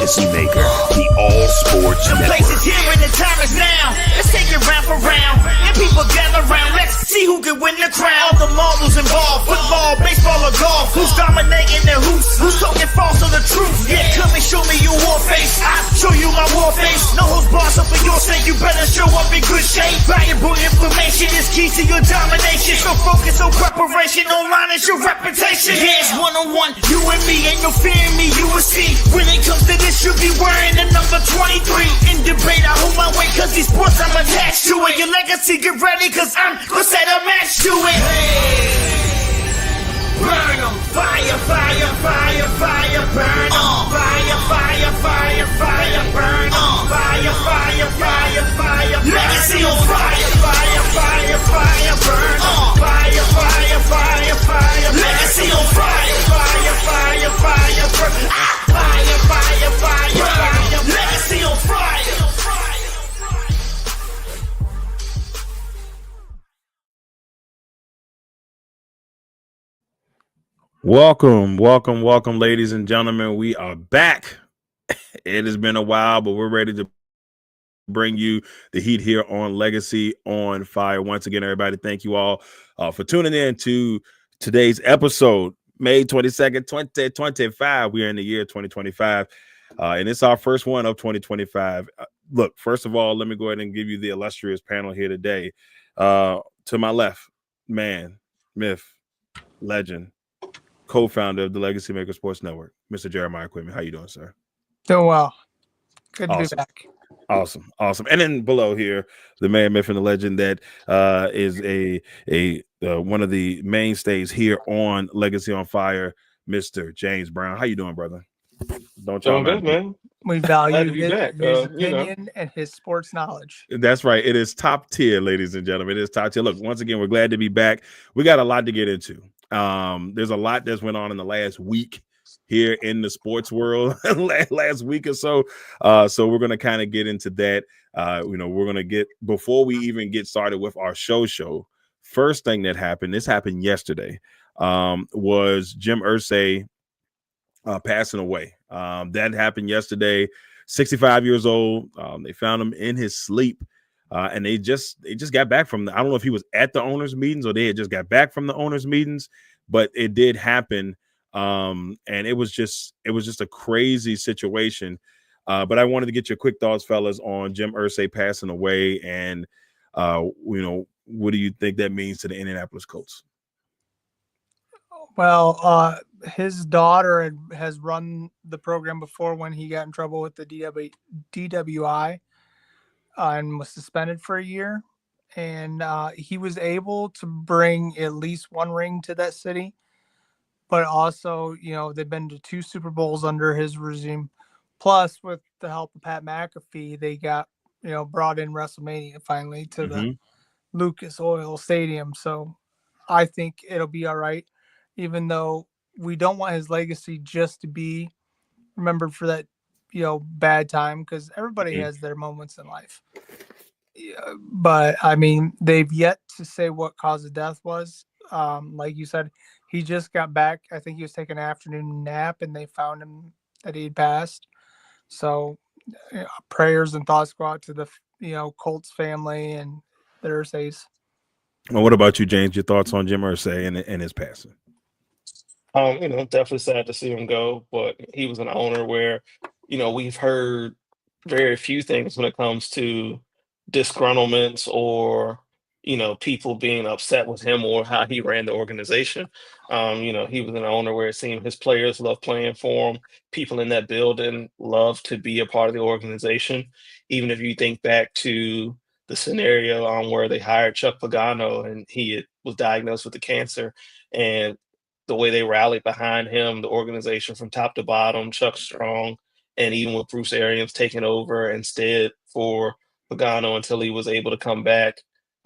legacy maker, the All Sports The place Network. is here and the time is now. Let's take it round for round. And people gather round. Let's see who can win the crown. All the marbles involved. Football, baseball, or golf. Who's dominating the hoops? Who's talking false or the truth? Yeah, come and show me your war face. I'll show you my war face. No holds bars up for your sake. You better show up in good shape. Valuable information is key to your domination. So focus on preparation. Online is your reputation. Yeah, it's one-on-one. You and me. Ain't no fear in me. You will see. When it comes to this, you'll be wearing the number 23. In debate, I hold my weight cause these sports I'm attached to it. Your legacy, get ready cause I'm gonna set a match to it. Hey. Burn 'em. Fire, fire, fire, fire, burn 'em. Fire, fire, fire, fire, burn 'em. Fire, fire, fire, fire, legacy on fire. Fire, fire, fire, burn 'em. Fire, fire, fire, fire, legacy on fire. Fire, fire, fire, burn. Fire, fire, fire, fire, legacy on fire. Welcome, ladies and gentlemen. We are back. It has been a while, but we're ready to bring you the heat here on Legacy on Fire. Once again, everybody, thank you all for tuning in to today's episode, May 22nd, 2025. We are in the year 2025, and it's our first one of 2025. Look, first of all, let me go ahead and give you the illustrious panel here today. To my left, man, myth, legend, co-founder of the Legacy Maker Sports Network, Mr. Jeremiah Quimby. How you doing, sir? Doing well. Good to Awesome. be back. Awesome. And then below here, the man, myth, and the legend that is a one of the mainstays here on Legacy on Fire, Mr. James Brown. How you doing, brother? Don't y'all Doing good, man. We value Glad to be his back. opinion and his sports knowledge. That's right. It is top tier, ladies and gentlemen. It is top tier. Look, once again, we're glad to be back. We got a lot to get into. There's a lot that's went on in the last week here in the sports world, last week or so. So we're going to kind of get into that. We're going to get, before we even get started with our show, first thing that happened, this happened yesterday, was Jim Irsay passing away. That happened yesterday, 65 years old. They found him in his sleep. And they just got back from I don't know if he was at the owners' meetings or they had just got back from the owners' meetings, but it did happen. And it was just a crazy situation. But I wanted to get your quick thoughts, fellas, on Jim Irsay passing away, and what do you think that means to the Indianapolis Colts? Well, his daughter has run the program before when he got in trouble with the DWI. And was suspended for a year, and he was able to bring at least one ring to that city. But also, they've been to 2 Super Bowls under his regime. Plus, with the help of Pat McAfee, they got brought in WrestleMania finally to the Lucas Oil Stadium. So I think it'll be all right, even though we don't want his legacy just to be remembered for that bad time, because everybody has their moments in life. Yeah, but I mean, they've yet to say what cause of death was. Like you said, he just got back. I think he was taking an afternoon nap and they found him that he'd passed. So prayers and thoughts go out to the Colts family and the Irsays. Well, what about you, James? Your thoughts on Jim Irsay and his passing? Definitely sad to see him go, but he was an owner where, we've heard very few things when it comes to disgruntlements or, people being upset with him or how he ran the organization. He was an owner where it seemed his players loved playing for him. People in that building loved to be a part of the organization. Even if you think back to the scenario where they hired Chuck Pagano and was diagnosed with the cancer, and the way they rallied behind him, the organization from top to bottom, Chuck Strong, and even with Bruce Arians taking over instead for Pagano until he was able to come back.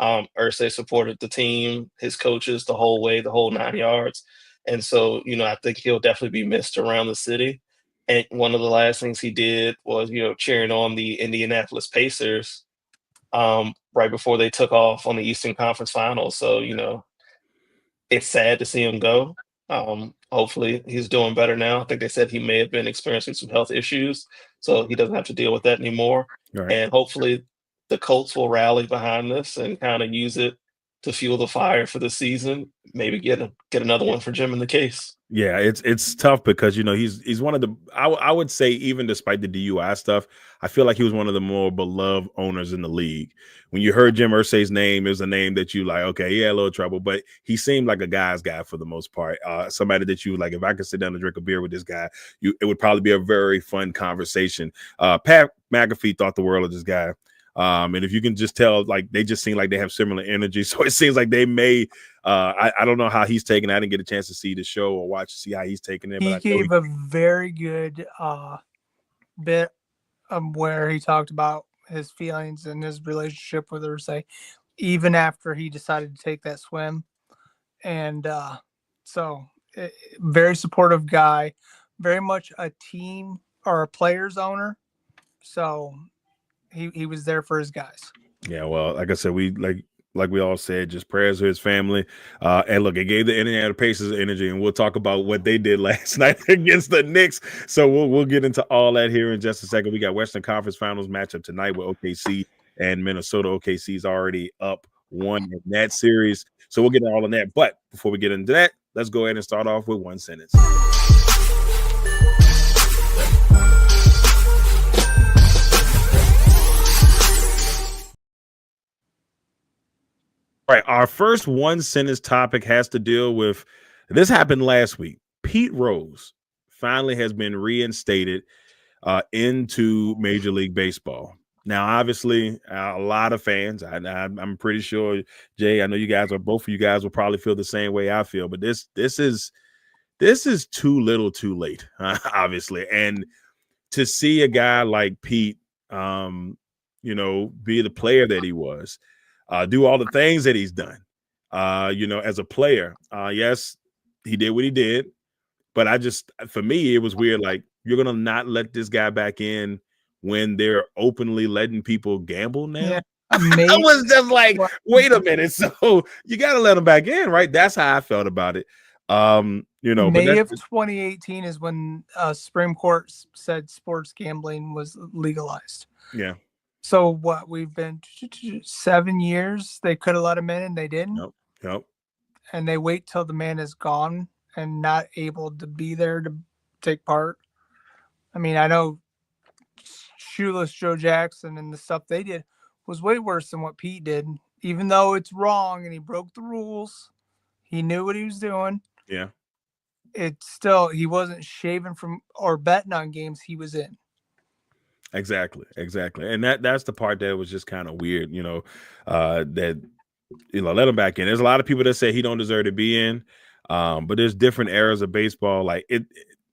Irsay supported the team, his coaches, the whole way, the whole 9 yards. And so, I think he'll definitely be missed around the city. And one of the last things he did was, cheering on the Indianapolis Pacers right before they took off on the Eastern Conference Finals. So, it's sad to see him go. Hopefully, he's doing better now. I think they said he may have been experiencing some health issues, so he doesn't have to deal with that anymore. All right. And hopefully, the Colts will rally behind this and kind of use it to fuel the fire for the season. Maybe get another one for Jim in the case. Yeah, it's tough because he's one of the I would say, even despite the DUI stuff, I feel like he was one of the more beloved owners in the league. When you heard Jim Irsay's name, it was a name that you like, okay, he had a little trouble, but he seemed like a guy's guy for the most part. Somebody that you like, if I could sit down and drink a beer with this guy, it would probably be a very fun conversation. Pat McAfee thought the world of this guy. And if you can just tell, like, they just seem like they have similar energy. So it seems like they may, I don't know how he's taking it. I didn't get a chance to see the show or see how he's taking it. He But gave a very good bit where he talked about his feelings and his relationship with Ursay, even after he decided to take that swim. And very supportive guy, very much a team or a player's owner. So he was there for his guys. Yeah, well, like I said, we like we all said, just prayers to his family. And look, it gave the Indiana Pacers energy, and we'll talk about what they did last night against the Knicks. So we'll get into all that here in just a second. We got Western Conference Finals matchup tonight with OKC and Minnesota. OKC's already up 1 in that series. So we'll get into all of that. But before we get into that, let's go ahead and start off with one sentence. All right, our first one sentence topic has to deal with, this happened last week. Pete Rose finally has been reinstated into Major League Baseball. Now, obviously, a lot of fans, I'm pretty sure, Jay, I know both of you guys will probably feel the same way I feel, but this is too little too late, obviously. And to see a guy like Pete, be the player that he was, do all the things that he's done, as a player. Yes, he did what he did, but for me, it was weird. Like, you're going to not let this guy back in when they're openly letting people gamble now? Yeah, I was just like, wait a minute. So you got to let him back in, right? That's how I felt about it. May of 2018 is when Supreme Court said sports gambling was legalized. Yeah. So what, we've been 7 years. They could have let him in and they didn't. Yep. And they wait till the man is gone and not able to be there to take part. I mean, I know Shoeless Joe Jackson and the stuff they did was way worse than what Pete did. Even though it's wrong and he broke the rules, he knew what he was doing. Yeah. It's still, he wasn't shaving from or betting on games he was in. Exactly. And that's the part that was just kind of weird, that, let him back in. There's a lot of people that say he don't deserve to be in, but there's different eras of baseball. Like it,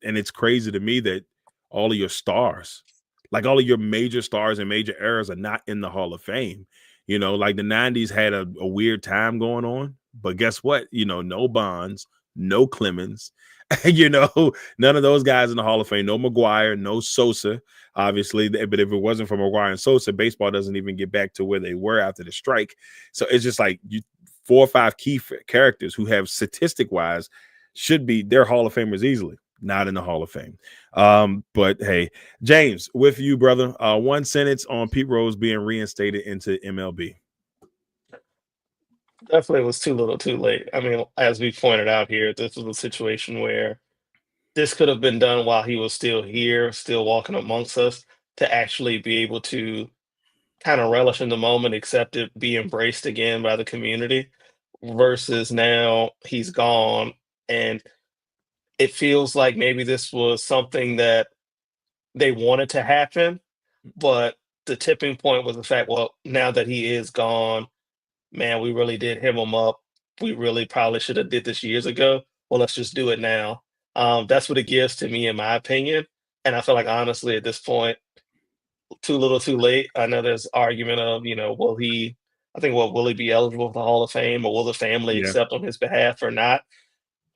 and it's crazy to me that all of your stars, like all of your major stars and major eras, are not in the Hall of Fame. Like the 90s had a weird time going on, but guess what? No Bonds, no Clemens, none of those guys in the Hall of Fame. No McGuire, no Sosa, obviously. But if it wasn't for McGuire and Sosa, baseball doesn't even get back to where they were after the strike. So it's just like 4 or 5 key characters who have statistic-wise they're Hall of Famers easily. Not in the Hall of Fame. But hey, James, with you, brother, one sentence on Pete Rose being reinstated into MLB. Definitely was too little too late. I mean, as we pointed out here, this was a situation where this could have been done while he was still here, still walking amongst us, to actually be able to kind of relish in the moment, accept it, be embraced again by the community, versus now he's gone. And it feels like maybe this was something that they wanted to happen, but the tipping point was the fact, well, now that he is gone, man, we really did him up. We really probably should have did this years ago. Well, let's just do it now. That's what it gives to me, in my opinion. And I feel like, honestly, at this point, too little, too late. I know there's argument of, will he be eligible for the Hall of Fame, or will the family accept on his behalf or not?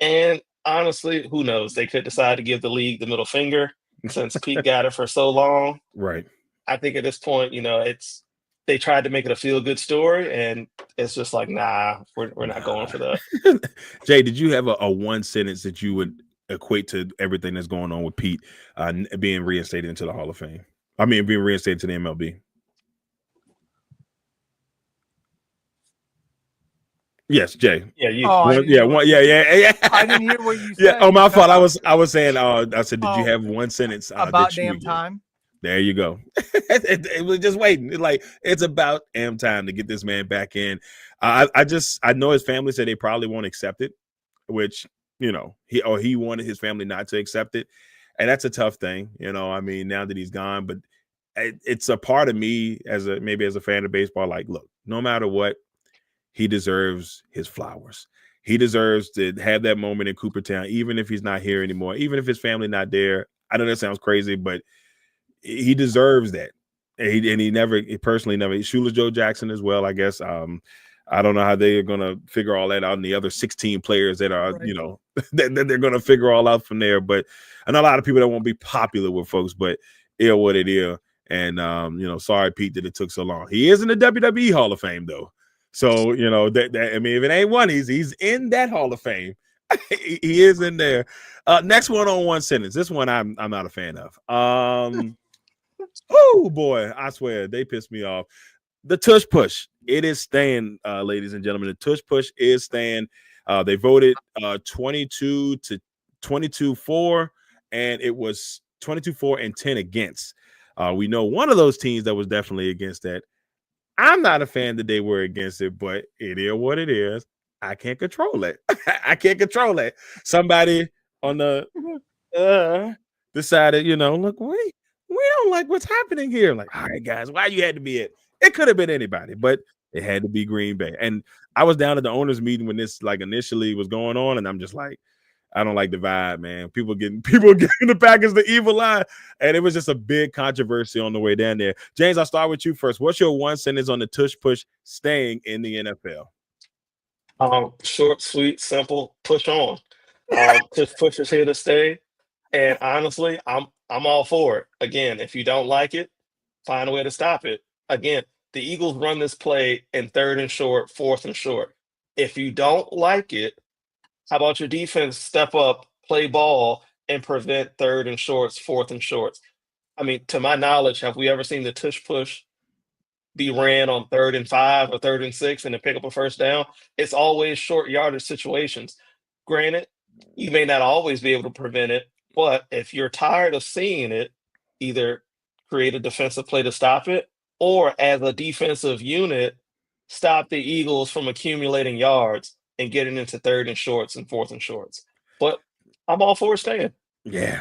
And honestly, who knows? They could decide to give the league the middle finger since Pete got it for so long. Right. I think at this point, they tried to make it a feel-good story, and it's just like, nah, we're not going for that. Jay, did you have a one sentence that you would equate to everything that's going on with Pete being reinstated into the Hall of Fame. I mean, being reinstated to the MLB. Yes, Jay. Yeah, you. I didn't hear what I didn't hear what you said. Yeah. Oh, my fault. I was saying. I said, did you have one sentence about damn time? There you go. it was just waiting. It's about damn time to get this man back in. I know his family said they probably won't accept it, which he wanted his family not to accept it, and that's a tough thing. I mean, now that he's gone, but it's a part of me as a fan of baseball. Like, look, no matter what, he deserves his flowers. He deserves to have that moment in Coopertown, even if he's not here anymore, even if his family not there. I know that sounds crazy, but he deserves that. And he personally never. Shoeless Joe Jackson as well, I guess. I don't know how they are going to figure all that out, and the other 16 players that are, Right. that they're going to figure all out from there. But I know a lot of people that won't be popular with folks, but it what it is. And sorry, Pete, that it took so long. He is in the WWE Hall of Fame though. So, that I mean, if it ain't one, he's in that Hall of Fame. He is in there. Next one sentence. This one I'm not a fan of. Oh boy, I swear they pissed me off. The tush push. It is staying, ladies and gentlemen. The tush push is staying. They voted 22 to 22-4, and it was 22-4 and 10 against. We know one of those teams that was definitely against that. I'm not a fan that they were against it, but it is what it is. I can't control it. I can't control it. Somebody on the decided, look, we don't like what's happening here. Like, all right, guys, why you had to be it? It could have been anybody, but it had to be Green Bay. And I was down at the owners' meeting when this initially was going on, and I'm just like, I don't like the vibe, man. People getting the Packers the evil eye, and it was just a big controversy on the way down there. James, I'll start with you first. What's your one sentence on the tush push staying in the NFL? Short, sweet, simple. Push on. Just push is here to stay. And honestly, I'm all for it. Again, if you don't like it, find a way to stop it. Again, the Eagles run this play in 3rd and short, 4th and short. If you don't like it, how about your defense step up, play ball, and prevent 3rd and shorts, 4th and shorts? I mean, to my knowledge, have we ever seen the tush push be ran on 3rd and 5 or 3rd and 6 and to pick up a first down? It's always short yardage situations. Granted, you may not always be able to prevent it, but if you're tired of seeing it, either create a defensive play to stop it, or as a defensive unit, stop the Eagles from accumulating yards and getting into 3rd and shorts and 4th and shorts. But I'm all for staying. Yeah.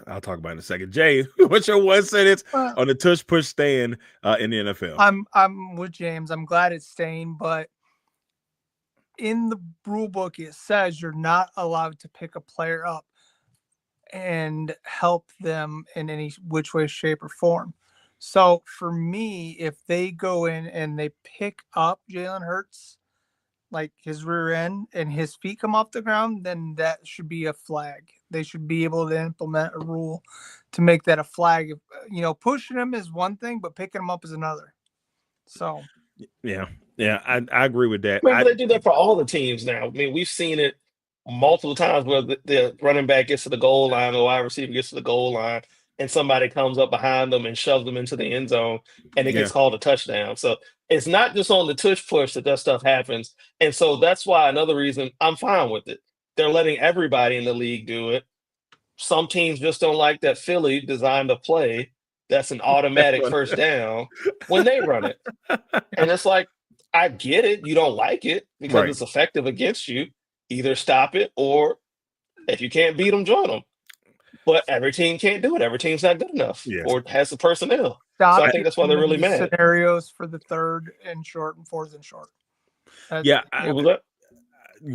I'll talk about it in a second. Jay, what's your one sentence on the tush push staying in the NFL? I'm with James. I'm glad it's staying, but in the rule book it says you're not allowed to pick a player up and help them in any which way, shape, or form. So for me, if they go in and they pick up Jalen Hurts, like his rear end, and his feet come off the ground, then that should be a flag. They should be able to implement a rule to make that a flag. Pushing him is one thing, but picking him up is another. So yeah, I agree with that. They do that for all the teams now. I mean, we've seen it multiple times where the running back gets to the goal line, the wide receiver gets to the goal line, and somebody comes up behind them and shoves them into the end zone, and it gets called a touchdown. So it's not just on the tush push that stuff happens. And so that's why another reason I'm fine with it. They're letting everybody in the league do it. Some teams just don't like that Philly designed a play that's an automatic first down when they run it. And it's like, I get it. You don't like it because it's effective against you. Either stop it, or if you can't beat them, join them. But every team can't do it. Every team's not good enough or has the personnel. So I think that's why they're really mad. Scenarios for the 3rd and short and 4th and short. What was that?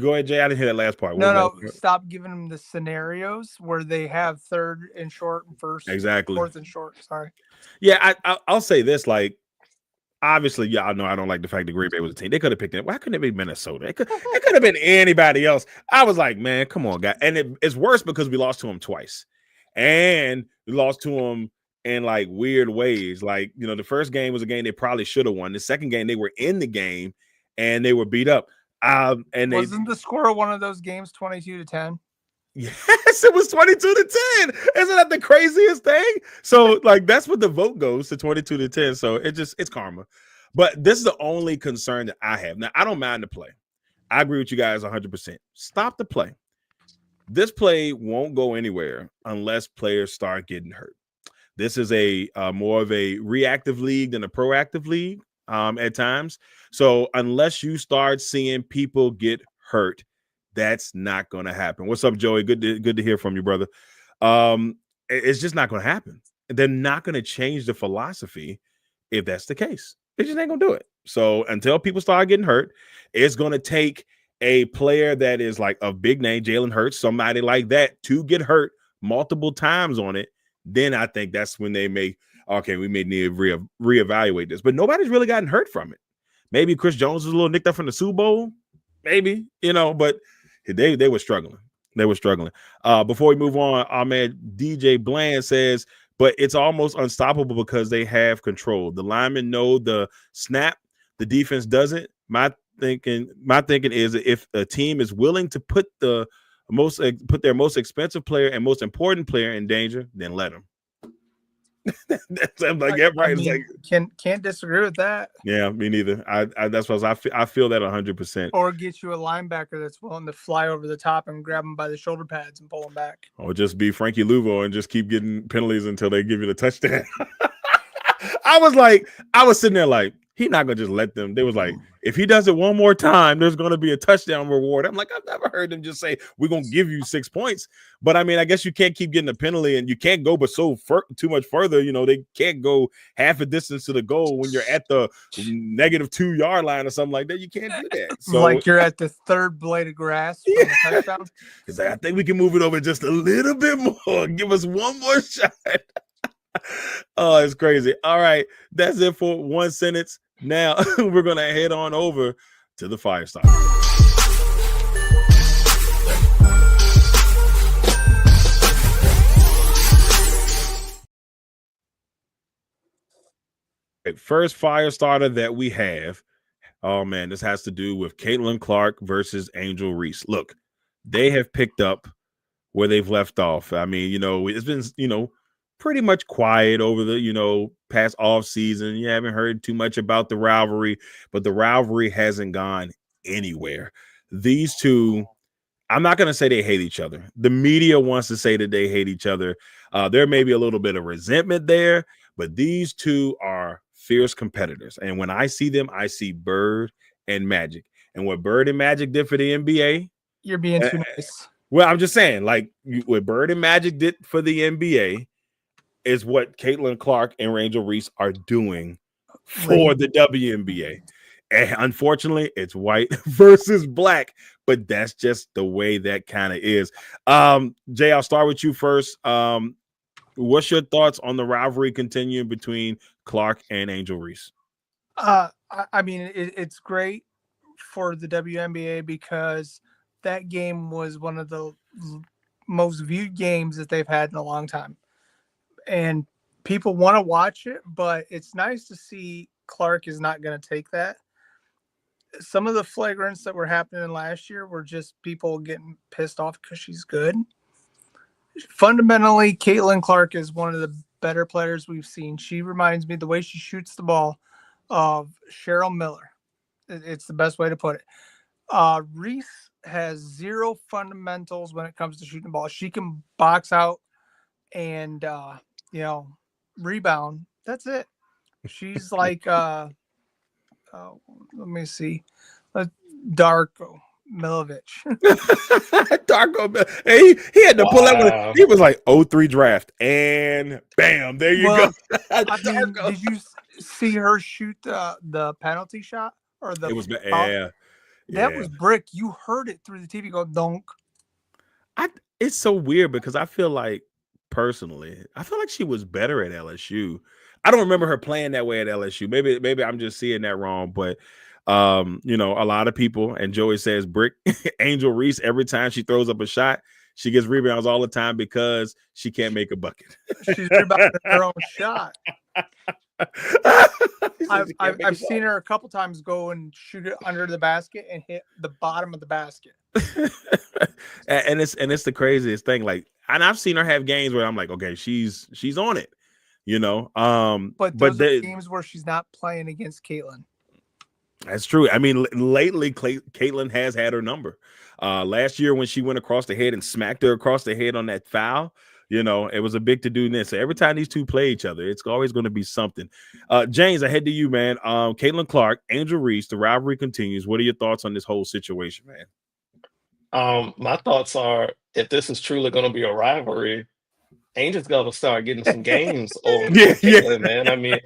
Go ahead, Jay. I didn't hear that last part. No. Stop giving them the scenarios where they have 3rd and short and 4th and short. Sorry. Yeah, I'll say this. Like, obviously, y'all know I don't like the fact that Green Bay was a team. They could have picked it. Why couldn't it be Minnesota? It could have been anybody else. I was like, man, come on, guy. And it's worse because we lost to them twice. And we lost to them in like weird ways. Like, the first game was a game they probably should have won. The second game, they were in the game and they were beat up. And wasn't the score of one of those games 22-10? Yes, it was 22-10. Isn't that the craziest thing? So, like, that's what the vote goes to 22-10. So it's karma. But this is the only concern that I have. Now, I don't mind the play. I agree with you guys 100%. Stop the play. This play won't go anywhere unless players start getting hurt. This is a more of a reactive league than a proactive league at times. So unless you start seeing people get hurt, that's not going to happen. What's up, Joey? Good to hear from you, brother. It's just not going to happen. They're not going to change the philosophy if that's the case. They just ain't going to do it. So until people start getting hurt, it's going to take a player that is like a big name, Jalen Hurts, somebody like that, to get hurt multiple times on it. Then I think that's when they may, okay, we may need to reevaluate this. But nobody's really gotten hurt from it. Maybe Chris Jones was a little nicked up from the Super Bowl. Maybe, but they were struggling. They were struggling. Before we move on, our man DJ Bland says, but it's almost unstoppable because they have control. The linemen know the snap, the defense doesn't. My thinking is if a team is willing to put their most expensive player and most important player in danger, then let them. I'm like, yeah, right. It's like, can't disagree with that. Yeah, me neither. That's what I feel that 100%. Or get you a linebacker that's willing to fly over the top and grab him by the shoulder pads and pull him back. Or just be Frankie Louvo and just keep getting penalties until they give you the touchdown. I was sitting there like, he's not gonna just let them. They was like, if he does it one more time, there's gonna be a touchdown reward. I'm like, I've never heard them just say we're gonna give you 6 points. But I mean, I guess you can't keep getting a penalty, and you can't go but too much further. They can't go half a distance to the goal when you're at the -2 yard line or something like that. You can't do that. So like you're at the third blade of grass. Yeah. Touchdown. Like, I think we can move it over just a little bit more. Give us one more shot. Oh, it's crazy. All right, that's it for one sentence. Now we're gonna head on over to the fire starter. First fire starter that we have. Oh man, this has to do with Caitlin Clark versus Angel Reese. Look, they have picked up where they've left off. I mean, it's been, pretty much quiet over the, past off season. You haven't heard too much about the rivalry, but the rivalry hasn't gone anywhere. These two, I'm not going to say they hate each other. The media wants to say that they hate each other. There may be a little bit of resentment there, but these two are fierce competitors. And when I see them, I see Bird and Magic. And what Bird and Magic did for the NBA, you're being too nice. Well, I'm just saying, like what Bird and Magic did for the NBA is what Caitlin Clark and Angel Reese are doing for the WNBA. And unfortunately, it's white versus black, but that's just the way that kind of is. Jay, I'll start with you first. What's your thoughts on the rivalry continuing between Clark and Angel Reese? I mean, it's great for the WNBA because that game was one of the most viewed games that they've had in a long time. And people want to watch it, but it's nice to see Clark is not going to take that. Some of the flagrants that were happening last year were just people getting pissed off because she's good. Fundamentally, Caitlin Clark is one of the better players we've seen. She reminds me the way she shoots the ball of Cheryl Miller. It's the best way to put it. Reese has zero fundamentals when it comes to shooting the ball. She can box out and rebound. That's it. She's like let me see, Darko Milinovic. Darko, he had to pull that one. He was like 03 draft, and bam, there you go. Did you see her shoot the penalty shot or the? It was That was brick. You heard it through the TV go donk. It's so weird because I feel like she was better at LSU. I don't remember her playing that way at LSU. Maybe I'm just seeing that wrong, but a lot of people, and Joey says brick Angel Reese, every time she throws up a shot, she gets rebounds all the time because she can't make a bucket. She's rebounding her own shot. He says he can't make I've a shot. seen her a couple times go and shoot it under the basket and hit the bottom of the basket. and it's the craziest thing. Like, and I've seen her have games where I'm like, okay, she's on it, you know. But those are games where she's not playing against Caitlin. That's true. I mean, lately, Caitlin has had her number. Last year when she went across the head and smacked her across the head on that foul, you know, it was a big to-do. So every time these two play each other, it's always going to be something. James, I head to you, man. Caitlin Clark, Angel Reese, the rivalry continues. What are your thoughts on this whole situation, man? My thoughts are, if this is truly going to be a rivalry, Angel's got to start getting some games over Caitlin, man. I mean,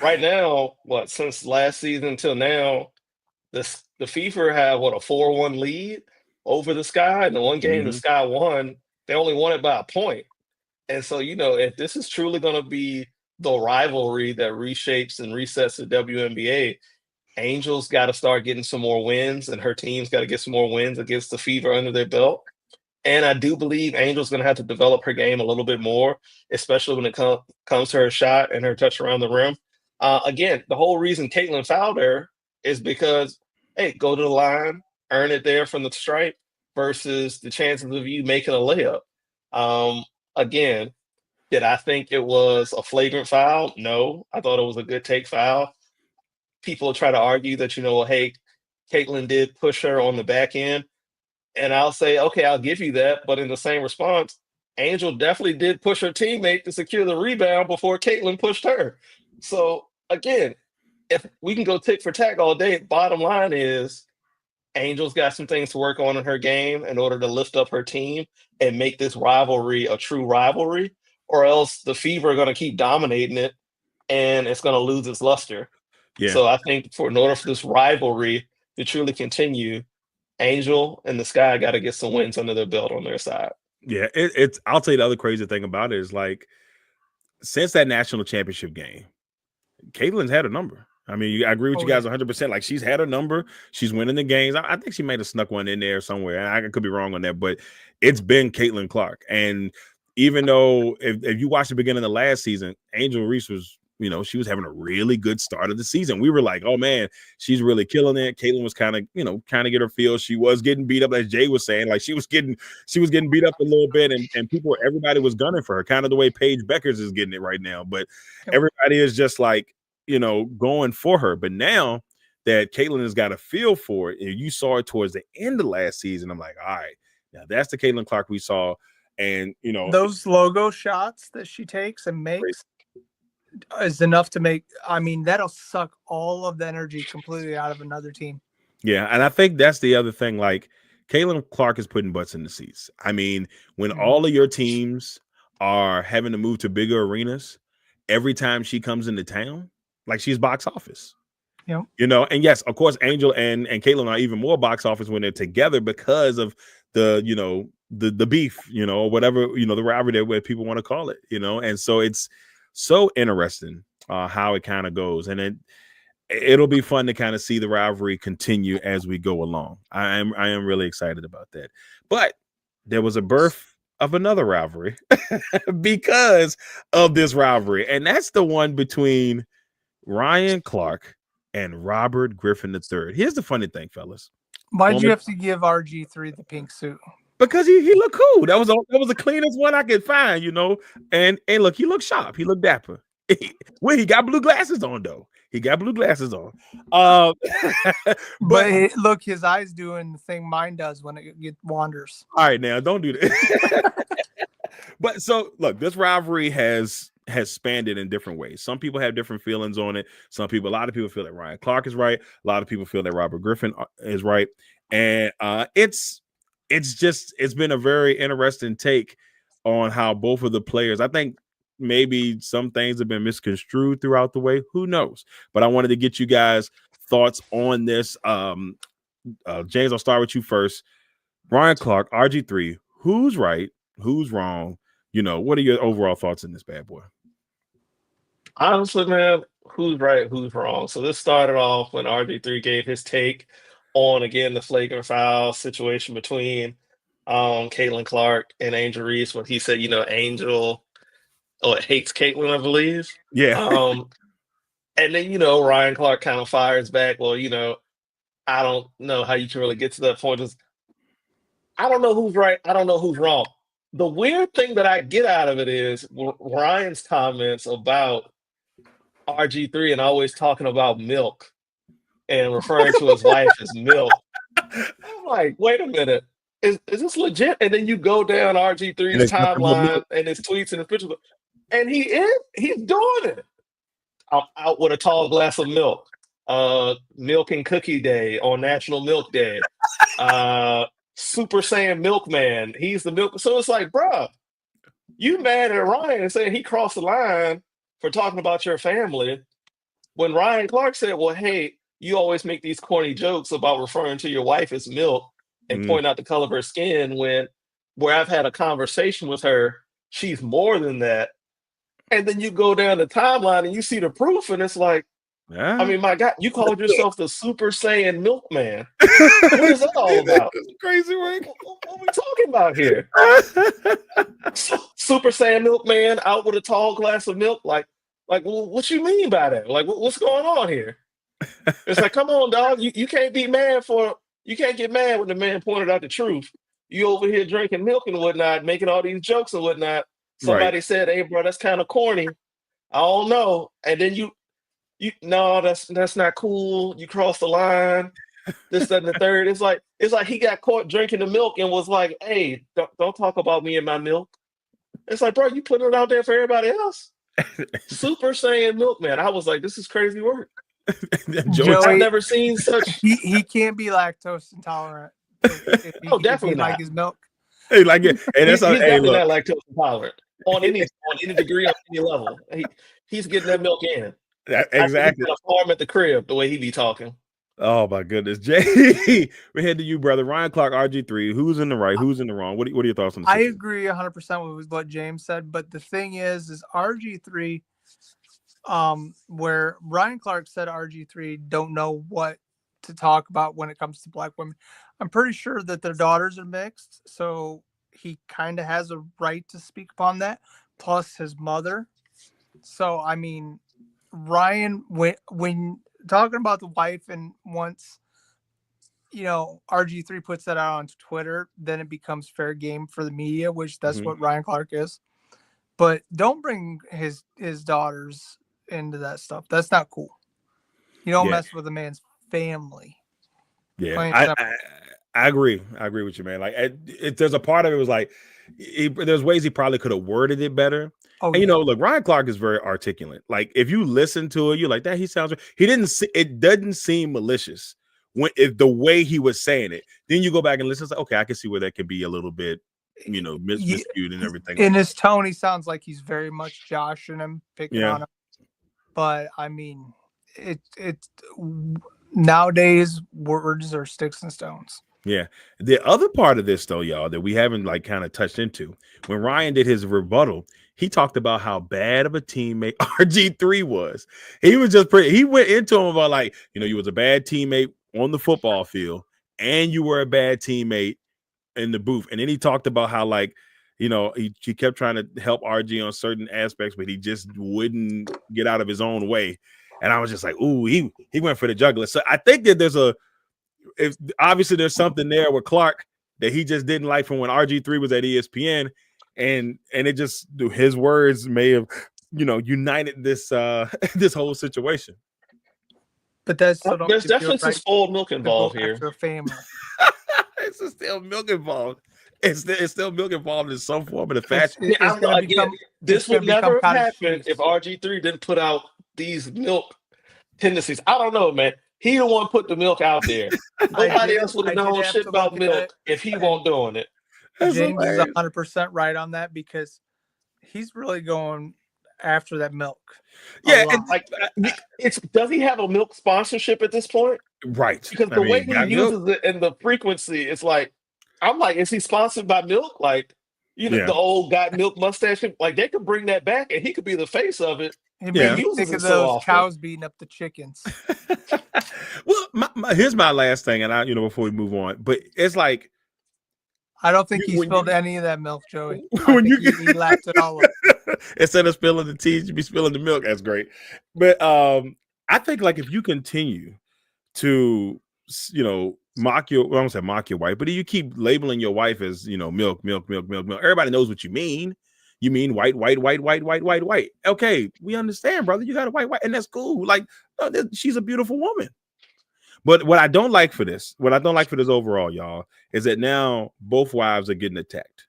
right now, since last season till now, the Fever have a 4-1 lead over the Sky, and the one game the Sky won, they only won it by a point. And so, you know, if this is truly going to be the rivalry that reshapes and resets the WNBA, Angel's got to start getting some more wins, and her team's got to get some more wins against the Fever under their belt. And I do believe Angel's going to have to develop her game a little bit more, especially when it comes to her shot and her touch around the rim. Again, the whole reason Caitlin fouled her is because, hey, go to the line, earn it there from the stripe versus the chances of you making a layup. Again, did I think it was a flagrant foul? No, I thought it was a good take foul. People try to argue that, you know, hey, Caitlin did push her on the back end. And I'll say, okay, I'll give you that. But in the same response, Angel definitely did push her teammate to secure the rebound before Caitlin pushed her. So again, if we can go tick for tack all day, bottom line is Angel's got some things to work on in her game in order to lift up her team and make this rivalry a true rivalry, or else the Fever are going to keep dominating it and it's going to lose its luster. Yeah. So I think in order for this rivalry to truly continue, Angel and the Sky got to get some wins under their belt on their side. Yeah, it's. I'll tell you the other crazy thing about it is, like, since that national championship game, Caitlin's had a number. I mean, I agree with you guys 100%. Like, she's had a number. She's winning the games. I think she might have snuck one in there somewhere. I could be wrong on that, but it's been Caitlin Clark. And even though if you watch the beginning of the last season, Angel Reese was, you know, she was having a really good start of the season. We were like, oh man, she's really killing it. Caitlin was kind of get her feel. She was getting beat up, as Jay was saying. Like, she was getting beat up a little bit, and everybody was gunning for her, kind of the way Paige Beckers is getting it right now. But everybody is just like, you know, going for her. But now that Caitlin has got a feel for it, and you saw it towards the end of last season, I'm like, all right, now that's the Caitlin Clark we saw. And, you know, those logo shots that she takes and makes is enough to make, I mean, that'll suck all of the energy completely out of another team. Yeah, and I think that's the other thing. Like, Caitlin Clark is putting butts in the seats. I mean, when all of your teams are having to move to bigger arenas, every time she comes into town, like, she's box office. Yeah. You know, and yes, of course, Angel and Caitlin are even more box office when they're together because of the, you know, the beef, you know, or whatever, you know, the rivalry where people want to call it, you know. And so it's so interesting how it kind of goes. And it'll be fun to kind of see the rivalry continue as we go along. I am really excited about that. But there was a birth of another rivalry because of this rivalry. And that's the one between Ryan Clark and Robert Griffin III. Here's the funny thing, fellas. Why'd you have to give RG3 the pink suit? Because he looked cool. That was the cleanest one I could find, you know. And look, he looked sharp. He looked dapper. He got blue glasses on, though. He got blue glasses on. But look, his eyes doing the thing mine does when it wanders. All right, now don't do that. But so look, this rivalry has spanned it in different ways. Some people have different feelings on it. A lot of people feel that Ryan Clark is right. A lot of people feel that Robert Griffin is right. And it's been a very interesting take on how both of the players, I think maybe some things have been misconstrued throughout the way. Who knows? But I wanted to get you guys' thoughts on this. James, I'll start with you first. Ryan Clark, RG3, who's right? Who's wrong? You know, what are your overall thoughts in this bad boy? Honestly, man, who's right, who's wrong? So this started off when RG3 gave his take on, again, the flagrant foul situation between Caitlin Clark and Angel Reese, when he said, you know, Angel hates Caitlin, I believe. Yeah. And then, Ryan Clark kind of fires back. Well, I don't know how you can really get to that point. I don't know who's right. I don't know who's wrong. The weird thing that I get out of it is Ryan's comments about RG3 and always talking about milk and referring to his wife as milk. I'm like, wait a minute. Is this legit? And then you go down RG3's timeline and his tweets and his pictures, and he's doing it. I'm out with a tall glass of milk. Milk and Cookie Day on National Milk Day. Super Saiyan Milkman. He's the milk. So it's like, bruh, you mad at Ryan and saying he crossed the line for talking about your family when Ryan Clark said, well, hey, you always make these corny jokes about referring to your wife as milk and point out the color of her skin where I've had a conversation with her, she's more than that. And then you go down the timeline and you see the proof, and it's like, I mean, my God, you called yourself the Super Saiyan Milkman. What is that all about? It's crazy work. What are we talking about here? Super Saiyan Milkman out with a tall glass of milk? Like, what you mean by that? Like, what's going on here? It's like, come on, dog. You can't be mad you can't get mad when the man pointed out the truth. You over here drinking milk and whatnot, making all these jokes and whatnot. Somebody said, hey, bro, that's kind of corny. I don't know. And then no, that's not cool. You crossed the line. This, that, and the third. It's like he got caught drinking the milk and was like, hey, don't talk about me and my milk. It's like, bro, you putting it out there for everybody else. Super Saiyan Milkman. I was like, this is crazy work. Joey, I've never seen such. He can't be lactose intolerant. If Definitely not. Like his milk. Hey, like it, and that's he's definitely not lactose intolerant on any degree, on any level. He's getting that milk in. Exactly. A farm at the crib, the way he be talking. Oh my goodness, Jay, we're heading to you, brother. Ryan Clark, RG3. Who's in the right? Who's in the wrong? What are your thoughts on this? I agree 100% with what James said, but the thing is RG3. Where Ryan Clark said RG3 don't know what to talk about when it comes to Black women. I'm pretty sure that their daughters are mixed, so he kind of has a right to speak upon that. Plus his mother. So I mean, Ryan, when talking about the wife, and once RG3 puts that out on Twitter, then it becomes fair game for the media, which that's what Ryan Clark is. But don't bring his daughters into that stuff. That's not cool. You don't mess with a man's family. Yeah, I agree. I agree with you, man. Like, there's a part of it was like, there's ways he probably could have worded it better. Oh, and look, Ryan Clark is very articulate. Like, if you listen to it, you're like, that he sounds. It doesn't seem malicious if the way he was saying it. Then you go back and listen. It's like, okay, I can see where that could be a little bit, miscued and everything. In his tone, he sounds like he's very much joshing him, picking on him. But I mean, it's nowadays words are sticks and stones. Yeah. The other part of this, though, y'all, that we haven't kind of touched into, when Ryan did his rebuttal, he talked about how bad of a teammate RG3 was. He was he went into him about like, you was a bad teammate on the football field, and you were a bad teammate in the booth. And then he talked about how he kept trying to help RG on certain aspects, but he just wouldn't get out of his own way. And I was just like, ooh, he went for the jugular. So I think that obviously there's something there with Clark that he just didn't like from when RG3 was at ESPN, and it just, his words may have united this this whole situation. But there's definitely some spoiled milk involved here. Family. It's still milk involved. It's still milk involved in some form of fashion. This would never have happened if RG3 didn't put out these milk tendencies. I don't know, man. He the one put the milk out there. Nobody else would have known shit about milk if he won't doing it. James is 100% right on that, because he's really going after that milk. Yeah, does he have a milk sponsorship at this point? Right. Because the way he uses it and the frequency, it's like, I'm like, is he sponsored by milk? Like, the old got milk mustache. Like, they could bring that back and he could be the face of it. He uses it so often. Cows beating up the chickens. Well, here's my last thing, and before we move on, but it's like, I don't think he spilled any of that milk, Joey. He lapped it all up. Instead of spilling the tea, you be spilling the milk. That's great. But I think like if you continue to, mock your, well, I don't say mock your wife, but if you keep labeling your wife as, milk, milk, milk, milk, milk, everybody knows what you mean. You mean white, white, white, white, white, white, white. Okay, we understand, brother. You got a white, white, and that's cool. Like, she's a beautiful woman. But what I don't like for this overall, y'all, is that now both wives are getting attacked.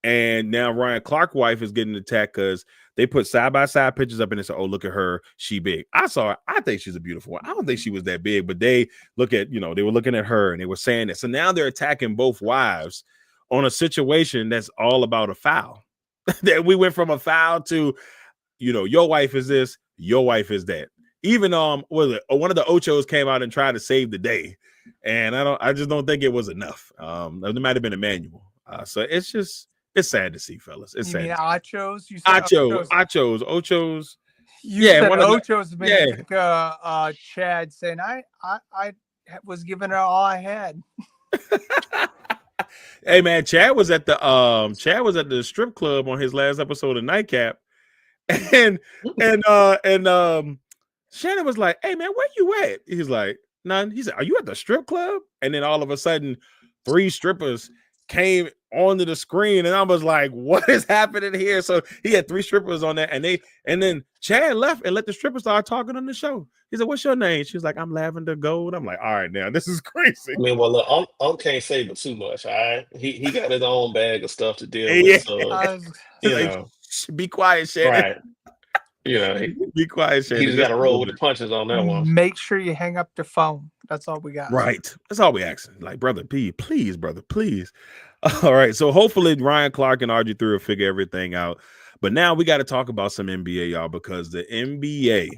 And now Ryan Clark's wife is getting attacked because they put side-by-side pictures up and they said, oh, look at her. She big. I saw her. I think she's a beautiful one. I don't think she was that big, but they look at, they were looking at her and they were saying that. So now they're attacking both wives on a situation that's all about a foul. That we went from a foul to, your wife is this, your wife is that. Even one of the Ochos came out and tried to save the day. And I just don't think it was enough. There might have been a manual. So it's sad to see, fellas. It's sad. You mean Ochos? You said Ochos. You said Ochos made like Chad saying, I was giving her all I had. Hey man, Chad was at the strip club on his last episode of Nightcap. And Shannon was like, hey man, where you at? He's like, none. He said, are you at the strip club? And then all of a sudden 3 strippers came onto the screen, and I was like, what is happening here? So he had 3 strippers on there, and then Chad left and let the strippers start talking on the show. He said, what's your name? She's like, I'm Lavender Gold. I'm like, all right, now this is crazy. I mean, well, look, I can't say but too much. All right, he got his own bag of stuff to deal with. So be quiet, Shannon. Right. Be quiet, Shannon. He just got to roll with the punches on that one. Make sure you hang up the phone. That's all we got. Right. That's all we asking. Like, brother, please, brother, please. All right. So hopefully Ryan Clark and RG3 will figure everything out. But now we got to talk about some NBA, y'all, because the NBA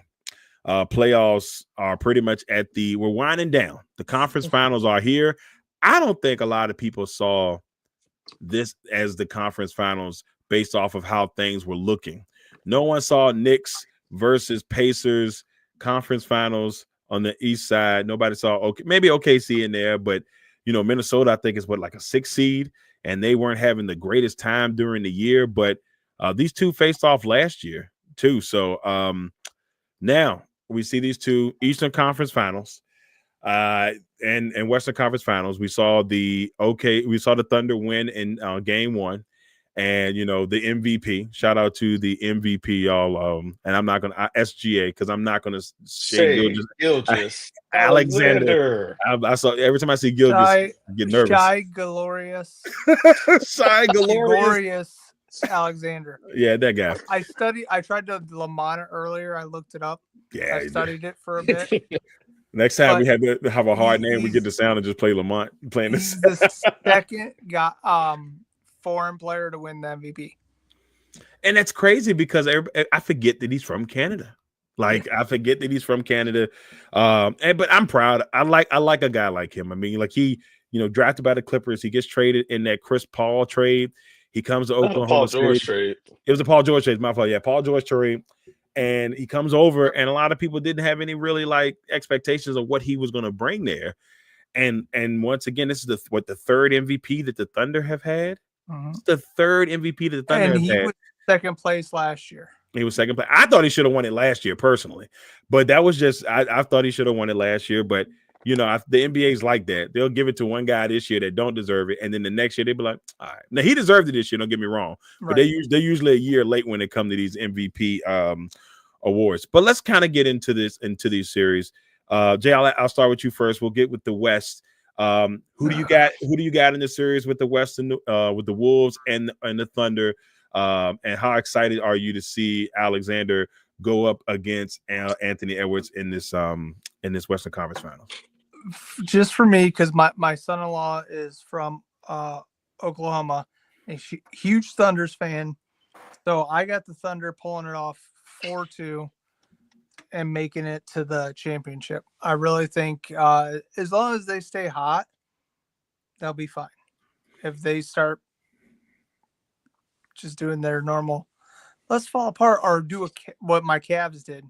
playoffs are pretty much we're winding down. The conference finals are here. I don't think a lot of people saw this as the conference finals based off of how things were looking. No one saw Knicks versus Pacers conference finals on the east side. Nobody saw maybe OKC in there, but Minnesota, I think, is like a 6 seed, and they weren't having the greatest time during the year. But these two faced off last year too. So now we see these two Eastern Conference Finals and Western Conference Finals. We saw the Thunder win in Game 1. And the MVP, shout out to the MVP, y'all. And I'm not gonna SGA because I'm not gonna say Gilgeous Alexander. I saw every time I see Gilgeous, get nervous. Shy Glorious Alexander. Yeah, that guy. I tried to Lamont it earlier. I looked it up. Yeah, I studied it for a bit. Next time we have to have a hard name, we get the sound and just play Lamont playing this. The second foreign player to win the MVP. And that's crazy because I forget that he's from Canada. Like, I forget that he's from Canada. But I'm proud. I like a guy like him. I mean, like he, drafted by the Clippers. He gets traded in that Chris Paul trade. He comes to Oklahoma Paul State. George trade. It was a Paul George trade. My fault. Yeah, Paul George trade. And he comes over, and a lot of people didn't have any really like expectations of what he was going to bring there. And once again, this is the third MVP that the Thunder have had. Mm-hmm. It's the third MVP that the Thunder have had. And he was second place last year. He was second place. I thought he should have won it last year personally, but that was just I thought he should have won it last year. But the NBA's like that. They'll give it to one guy this year that don't deserve it, and then the next year they'll be like, all right, now he deserved it this year. Don't get me wrong, but they're usually a year late when it comes to these MVP awards. But let's kind of get into these series. Jay, I'll start with you first. We'll get with the West. Who do you got? Who do you got in the series with the West and with the Wolves and the Thunder? And how excited are you to see Alexander go up against Anthony Edwards in this Western Conference Finals? Just for me, because my son-in-law is from Oklahoma, a huge Thunders fan. So I got the Thunder pulling it off 4-2 and making it to the championship. I really think as long as they stay hot, they'll be fine. If they start just doing their normal, let's fall apart or do what my Cavs did.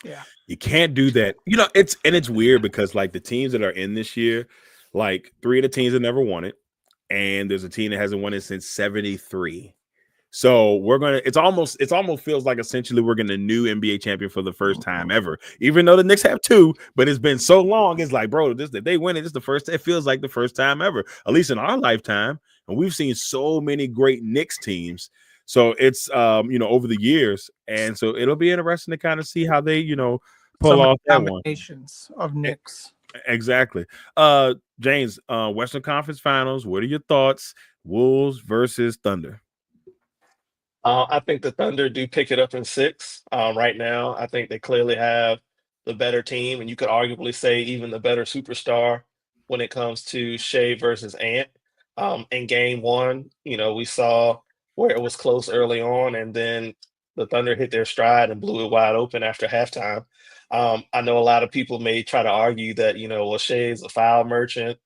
Yeah. You can't do that. It's weird because like the teams that are in this year, like 3 of the teams have never won it. And there's a team that hasn't won it since 73. So it's almost feels like essentially we're getting a new NBA champion for the first time ever. Even though the Knicks have two, but it's been so long. It's like, bro, if they win it, it's the first. It feels like the first time ever, at least in our lifetime. And we've seen so many great Knicks teams. So it's over the years, and so it'll be interesting to kind of see how they pull off that one. Combinations of Knicks. Exactly. James, Western Conference Finals. What are your thoughts? Wolves versus Thunder. I think the Thunder do pick it up in 6. Right now, I think they clearly have the better team, and you could arguably say even the better superstar when it comes to Shea versus Ant. In game 1, we saw where it was close early on, and then the Thunder hit their stride and blew it wide open after halftime. I know a lot of people may try to argue that, well, Shea's a foul merchant.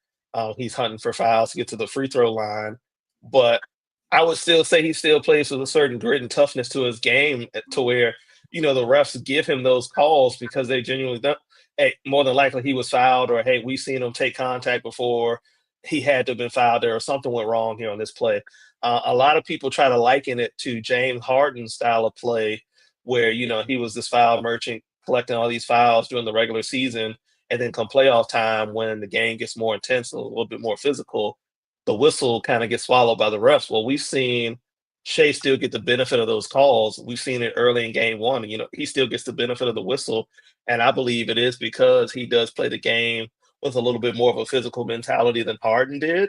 He's hunting for fouls to get to the free throw line, but I would still say he still plays with a certain grit and toughness to his game to where, the refs give him those calls because they genuinely don't. Hey, more than likely he was fouled, or hey, we've seen him take contact before. He had to have been fouled there, or something went wrong here on this play. A lot of people try to liken it to James Harden's style of play where, he was this foul merchant collecting all these fouls during the regular season. And then come playoff time when the game gets more intense and a little bit more physical, the whistle kind of gets swallowed by the refs. Well, we've seen Shea still get the benefit of those calls. We've seen it early in game 1. He still gets the benefit of the whistle. And I believe it is because he does play the game with a little bit more of a physical mentality than Harden did.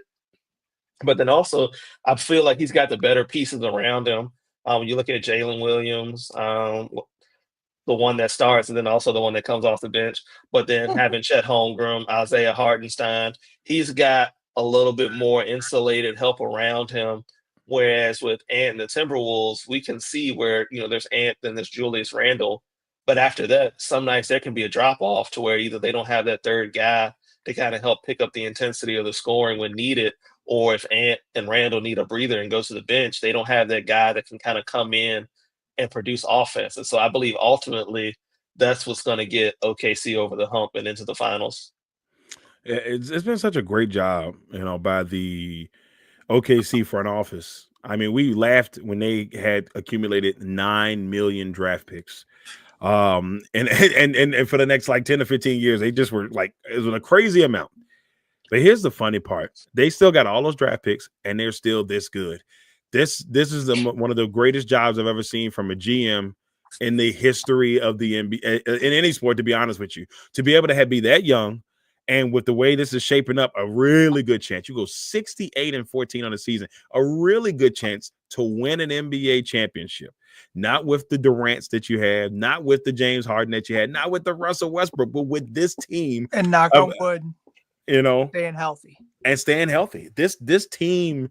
But then also, I feel like he's got the better pieces around him. When you look at Jalen Williams, the one that starts, and then also the one that comes off the bench, but then having Chet Holmgren, Isaiah Hartenstein, he's got a little bit more insulated help around him. Whereas with Ant and the Timberwolves, we can see where, there's Ant, then there's Julius Randle. But after that, some nights there can be a drop off to where either they don't have that third guy to kind of help pick up the intensity of the scoring when needed, or if Ant and Randle need a breather and go to the bench, they don't have that guy that can kind of come in and produce offense. And so I believe ultimately that's what's going to get OKC over the hump and into the finals. It's been such a great job, by the OKC front office. I mean, we laughed when they had accumulated 9 million draft picks. And for the next like 10 to 15 years, they just were like, it was a crazy amount. But here's the funny part. They still got all those draft picks and they're still this good. This is one of the greatest jobs I've ever seen from a GM in the history of the NBA, in any sport, to be honest with you. To be able to be that young, and with the way this is shaping up, a really good chance. You go 68-14 on the season, a really good chance to win an NBA championship. Not with the Durants that you had, not with the James Harden that you had, not with the Russell Westbrook, but with this team. And knock on wood, staying healthy. This team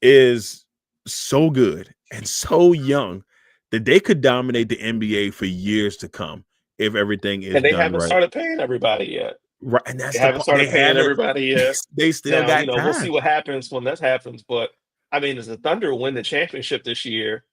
is so good and so young that they could dominate the NBA for years to come if everything is. And they done haven't right. started paying everybody yet. Right, and that's they haven't started paying everybody yet. They still got time. We'll see what happens when that happens. But I mean, as the Thunder win the championship this year,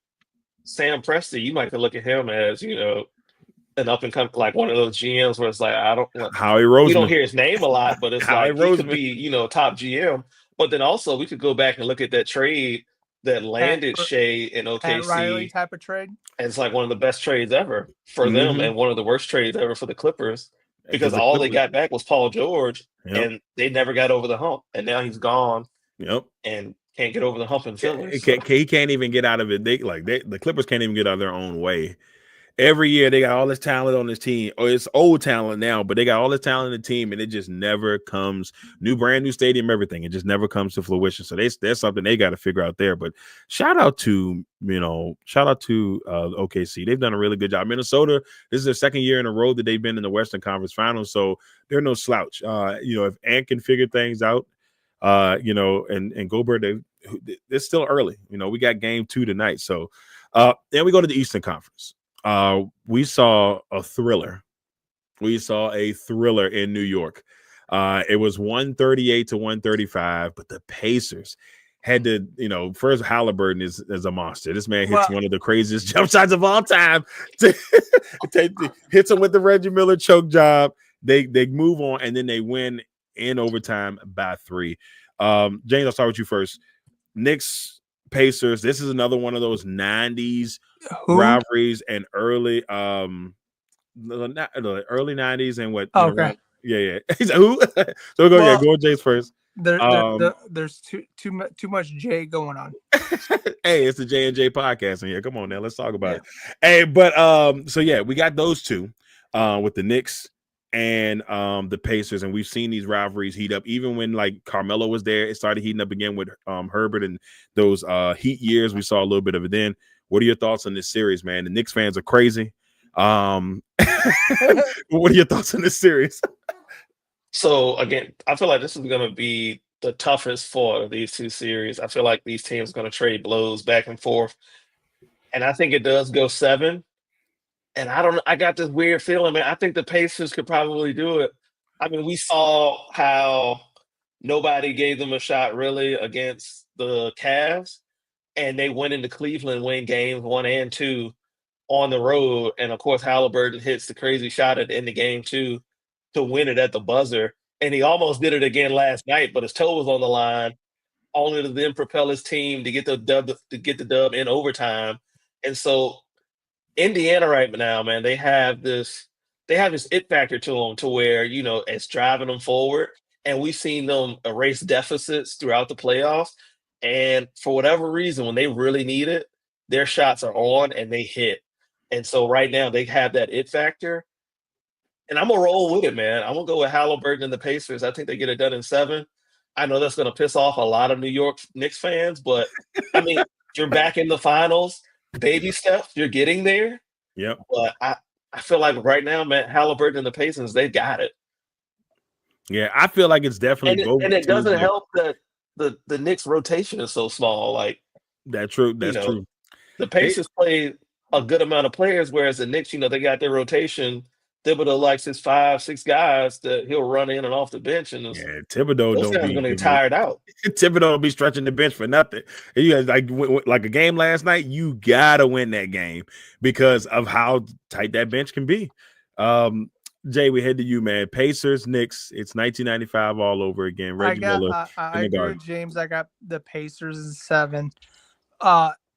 Sam Presti, you might look at him as an up and come, like one of those GMs where it's like Howie Roseman. We don't hear his name a lot, but it's like he could be top GM. But then also we could go back and look at that trade that landed Shea in OKC. Pat Riley type of trade. And it's like one of the best trades ever for them and one of the worst trades ever for the Clippers. Because all they got back was Paul George, and they never got over the hump. And now he's gone. Yep. And can't get over the hump in Philly. He can't even get out of it. The Clippers can't even get out of their own way. Every year they got all this talent on this team. Or it's old talent now, but they got all this talent in the team, and it just never comes. Brand new stadium, everything. It just never comes to fruition. So there's something they got to figure out there. But shout out to OKC. They've done a really good job. Minnesota, this is their second year in a row that they've been in the Western Conference Finals, so they're no slouch. If Ant can figure things out, and Gobert, it's still early. We got game 2 tonight. So then we go to the Eastern Conference. We saw a thriller. We saw a thriller in New York. It was 138-135, but the Pacers had to, first Halliburton is a monster. This man hits one of the craziest jump shots of all time. Hits him with the Reggie Miller choke job. They move on, and then they win in overtime by 3. James, I'll start with you first. Knicks Pacers. This is another one of those 90s Who? rivalries and early the early 90s and what Okay. yeah. He's like, who? So Well, go Jays first. There's too much J going on. Hey, it's the J&J podcast in here. Come on now, let's talk about it. Hey, but so yeah, we got those two with the Knicks and the Pacers, and we've seen these rivalries heat up. Even when like Carmelo was there, it started heating up again with Herbert and those Heat years. We saw a little bit of it then. What are your thoughts on this series, man? The Knicks fans are crazy. What are your thoughts on this series? So again, I feel like this is going to be the toughest for these two series. I feel like these teams are going to trade blows back and forth, and I think it does go 7. And I don't know. I got this weird feeling, man. I think the Pacers could probably do it. I mean, we saw how nobody gave them a shot really against the Cavs, and they went into Cleveland, win games 1 and 2 on the road. And of course, Halliburton hits the crazy shot at the end of game 2 to win it at the buzzer. And he almost did it again last night, but his toe was on the line, only to then propel his team to get the dub in overtime. And so Indiana right now, man, they have this it factor to them to where, it's driving them forward. And we've seen them erase deficits throughout the playoffs. And for whatever reason, when they really need it, their shots are on and they hit. And so right now they have that it factor. And I'm going to roll with it, man. I'm going to go with Halliburton and the Pacers. I think they get it done in 7. I know that's going to piss off a lot of New York Knicks fans, but I mean, you're back in the finals. Baby steps, you're getting there. Yep. But I feel like right now, man, Halliburton and the Pacers, they've got it. Yeah, I feel like it's definitely and it doesn't help that the Knicks rotation is so small. Like that's true. That's true. The Pacers play a good amount of players, whereas the Knicks, they got their rotation. Thibodeau likes his 5-6 guys that he'll run in and off the bench, and Thibodeau those guys are going to get tired out. Thibodeau don't be stretching the bench for nothing. And you guys like a game last night. You gotta win that game because of how tight that bench can be. Jay, we head to you, man. Pacers, Knicks. It's 1995 all over again. Reggie Miller. I agree with James. I got the Pacers in 7.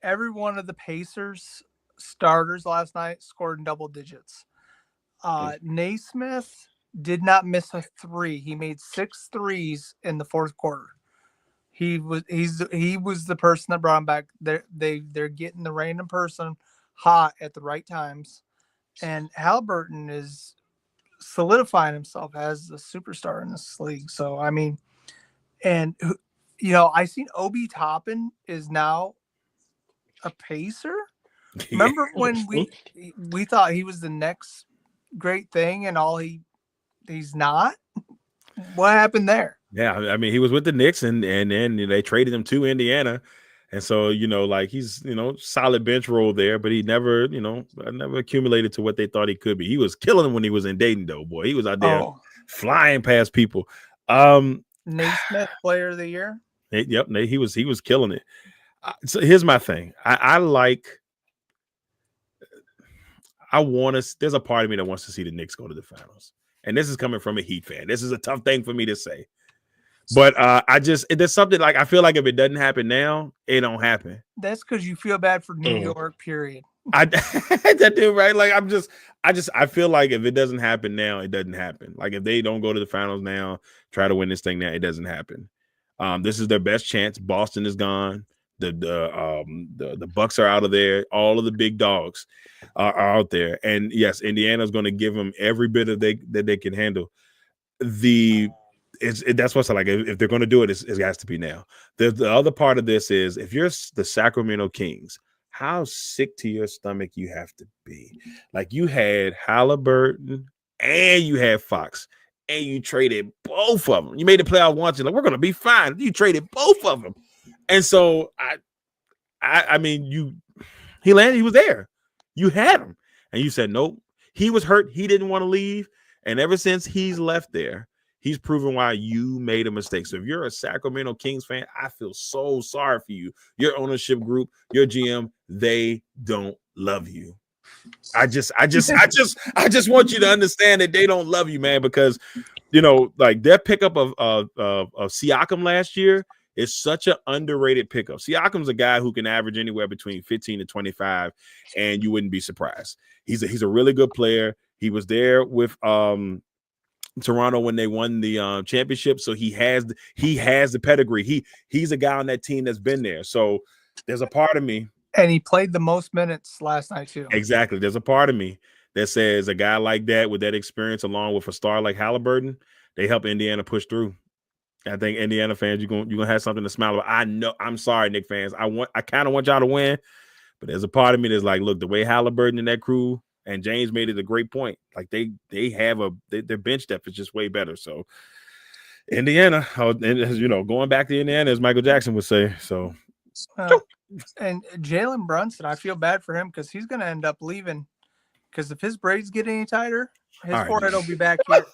Every one of the Pacers starters last night scored in double digits. Naismith did not miss a 3. He made 6 threes in the fourth quarter. He was the person that brought him back. They're getting the random person hot at the right times, and Halliburton is solidifying himself as the superstar in this league. So I mean, and I seen Obi Toppin is now a Pacer. Remember when we thought he was the next great thing, and he's not? What happened there? Yeah, I mean, he was with the Knicks, and then they traded him to Indiana, and so he's solid bench role there, but he never accumulated to what they thought he could be. He was killing them when he was in Dayton, though. Boy, he was out there flying past people. Naismith Player of the Year. Yep, he was killing it. So here's my thing. There's a part of me that wants to see the Knicks go to the finals. And this is coming from a Heat fan. This is a tough thing for me to say. But there's something like I feel like if it doesn't happen now, it don't happen. That's because you feel bad for New York, period. That do, right? Like I feel like if it doesn't happen now, it doesn't happen. Like if they don't go to the finals now, try to win this thing now, it doesn't happen. This is their best chance. Boston is gone. The Bucks are out of there. All of the big dogs are out there, and yes, Indiana's going to give them every bit of that they can handle. That's what's like. If they're going to do it, it has to be now. The other part of this is if you're the Sacramento Kings, how sick to your stomach you have to be. Like you had Halliburton and you had Fox, and you traded both of them. You made the playoff once. You're like, we're going to be fine. You traded both of them. And so I mean, he landed, he was there. You had him. And you said, nope. He was hurt. He didn't want to leave. And ever since he's left there, he's proven why you made a mistake. So if you're a Sacramento Kings fan, I feel so sorry for you. Your ownership group, your GM, they don't love you. I just want you to understand that they don't love you, man, because like their pickup of Siakam last year, is such an underrated pickup. Siakam's a guy who can average anywhere between 15 to 25, and you wouldn't be surprised. He's a really good player. He was there with Toronto when they won the championship, so he has the pedigree. He's a guy on that team that's been there. So there's a part of me, and he played the most minutes last night too. Exactly. There's a part of me that says a guy like that with that experience, along with a star like Halliburton, they help Indiana push through. I think Indiana fans, you're gonna have something to smile about. I know. I'm sorry, Knick fans. I kind of want y'all to win, but there's a part of me that's like, look, the way Halliburton and that crew. And James made it a great point. Like they have their bench depth is just way better. So Indiana, going back to Indiana, as Michael Jackson would say. So and Jalen Brunson, I feel bad for him because he's going to end up leaving. Because if his braids get any tighter, his forehead will be back here.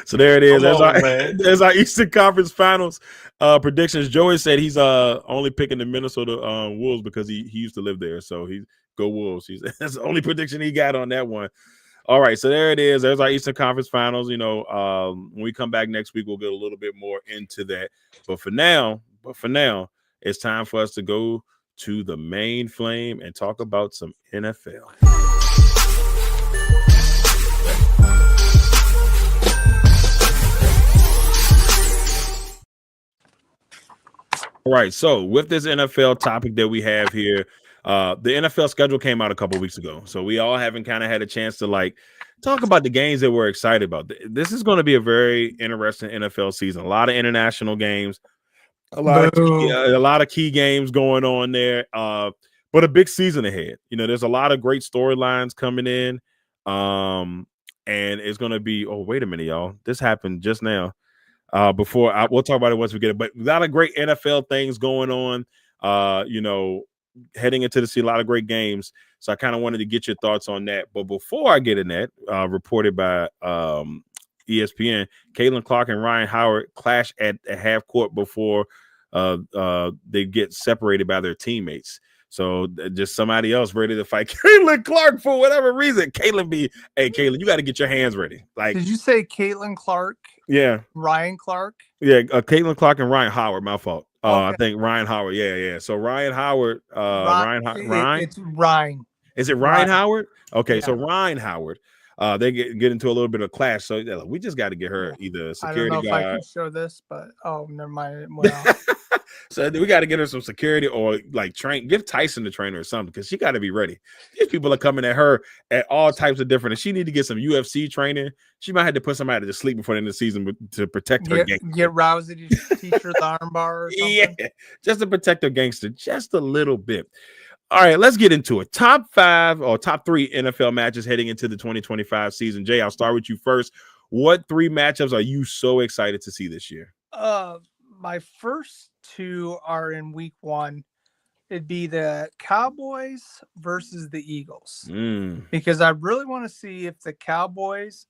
So there it is. There's our Eastern Conference Finals predictions. Joey said he's only picking the Minnesota Wolves because he used to live there. So he go Wolves. That's the only prediction he got on that one. All right, so there it is. There's our Eastern Conference Finals. When we come back next week, we'll get a little bit more into that. But for now, it's time for us to go to the main flame and talk about some NFL. All right, so with this NFL topic that we have here, the NFL schedule came out a couple weeks ago, so we all haven't kind of had a chance to talk about the games that we're excited about. This is going to be a very interesting NFL season. A lot of international games, a lot of key games going on there, but a big season ahead. There's a lot of great storylines coming in, and it's going to be. Oh, wait a minute, y'all! This happened just now. We'll talk about it once we get it, but a lot of great NFL things going on, heading into a lot of great games. So I kind of wanted to get your thoughts on that. But before I get in that, reported by ESPN, Caitlin Clark and Ryan Howard clash at half court before they get separated by their teammates. So just somebody else ready to fight Caitlin Clark for whatever reason. Caitlin, you got to get your hands ready. Did you say Caitlin Clark? Yeah. Ryan Clark? Yeah, Caitlin Clark and Ryan Howard. My fault. Okay. I think Ryan Howard. Yeah. So Ryan Howard. Ryan. It's Ryan. Is it Ryan Howard? Okay, yeah. So Ryan Howard. They get into a little bit of clash. So we just got to get her either a security I don't know guard. if I can show this, but never mind. Well. So we got to get her some security or give Tyson the trainer or something because she got to be ready. These people are coming at her at all types of different. And she need to get some UFC training. She might have to put somebody to sleep before the end of the season to protect her. Get Rousey to teach her the armbar or something. Yeah, just to protect her gangster just a little bit. All right, let's get into it. Top 5 or top 3 NFL matches heading into the 2025 season. Jay, I'll start with you first. What 3 matchups are you so excited to see this year? My first 2 are in week 1. It'd be the Cowboys versus the Eagles. Because I really want to see if the Cowboys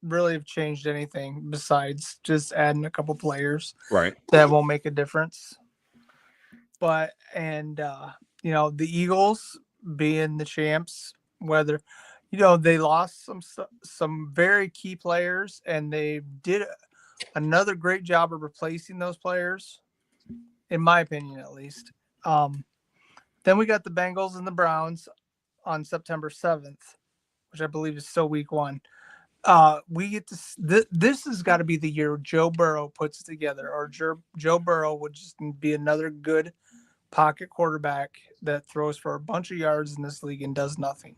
really have changed anything besides just adding a couple players. Right. That won't make a difference. But, the Eagles being the champs, whether, they lost some very key players and they did another great job of replacing those players, in my opinion, at least. Then we got the Bengals and the Browns on September 7th, which I believe is still week 1. We get to this has got to be the year Joe Burrow puts it together, or Joe Burrow would just be another good pocket quarterback that throws for a bunch of yards in this league and does nothing.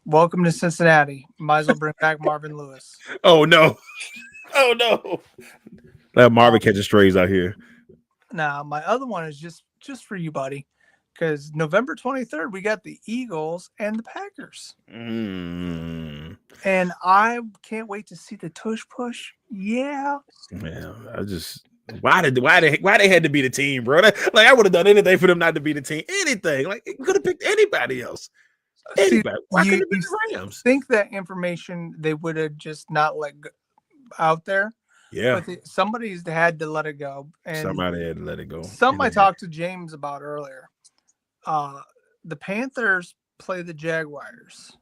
Welcome to Cincinnati. Might as well bring back Marvin Lewis. Oh no. Let Marvin catch strays out here. Now, my other one is just for you, buddy, because November 23rd, we got the Eagles and the Packers. And I can't wait to see the tush push. Yeah. Yeah, why they had to be the team, bro? I would have done anything for them not to be the team. Anything. Could have picked anybody else. Anybody. Why couldn't it be the Rams? Think that information they would have just not let go out there. Yeah. But somebody's had to let it go. And somebody had to let it go. Something I talked to James about earlier. The Panthers play the Jaguars.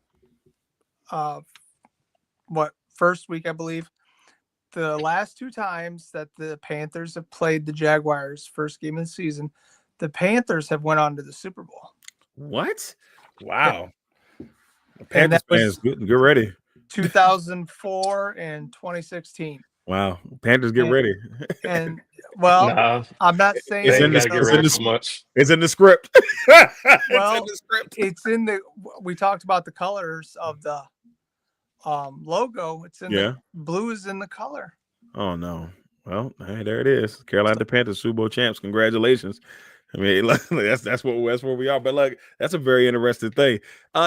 First week, I believe. the last 2 times that the Panthers have played the Jaguars, first game of the season, the Panthers have went on to the Super Bowl. What? Wow. The And Panthers that fans, was get ready. 2004 and 2016. Wow. Panthers, get ready. And well, Nah, I'm not saying It's they in ain't the- got to get it's in ready the- so much. It's in the script. Well, it's in the script. it's in the. We talked about the colors of the logo. It's in the blue is in the color. Oh no. Well, hey, there it is. Carolina Panthers Super Bowl champs. Congratulations. I mean, that's where we are. But look, that's a very interesting thing.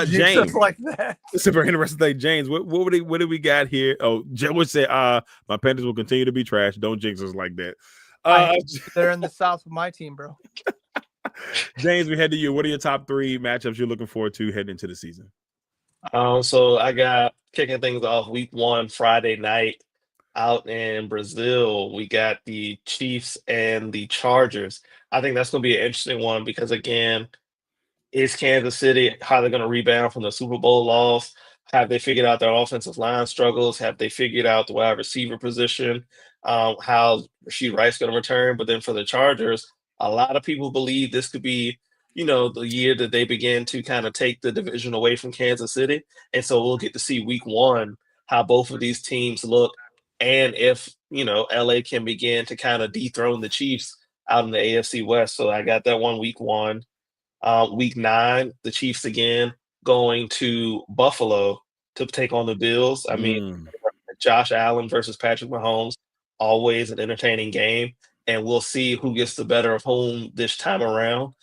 James, Just like that. it's a very interesting thing. James, what do we got here? Oh, Joe would say, my Panthers will continue to be trash. Don't jinx us like that. They're in the South with my team, bro. James, we head to you. What are your top 3 matchups you're looking forward to heading into the season? So I got kicking things off week 1, Friday night out in Brazil. We got the Chiefs and the Chargers. I think that's going to be an interesting one because, again, is Kansas City, how they're going to rebound from the Super Bowl loss? Have they figured out their offensive line struggles? Have they figured out the wide receiver position? How Rasheed Rice going to return? But then for the Chargers, a lot of people believe this could be, the year that they begin to kind of take the division away from Kansas City. And so we'll get to see week 1 how both of these teams look. And if, LA can begin to kind of dethrone the Chiefs out in the AFC West. So I got that one week 1. Week 9, the Chiefs again going to Buffalo to take on the Bills. I mean, Josh Allen versus Patrick Mahomes, always an entertaining game. And we'll see who gets the better of whom this time around.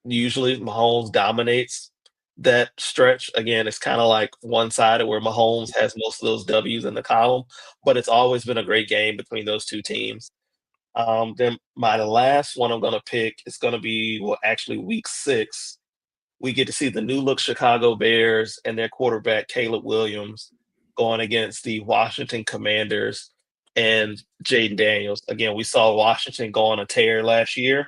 Usually Mahomes dominates that stretch. Again, it's kind of like one-sided where Mahomes has most of those W's in the column, but it's always been a great game between those two teams. Then my last one I'm going to pick is going to be, actually week 6. We get to see the new look Chicago Bears and their quarterback, Caleb Williams, going against the Washington Commanders and Jaden Daniels. Again, we saw Washington go on a tear last year,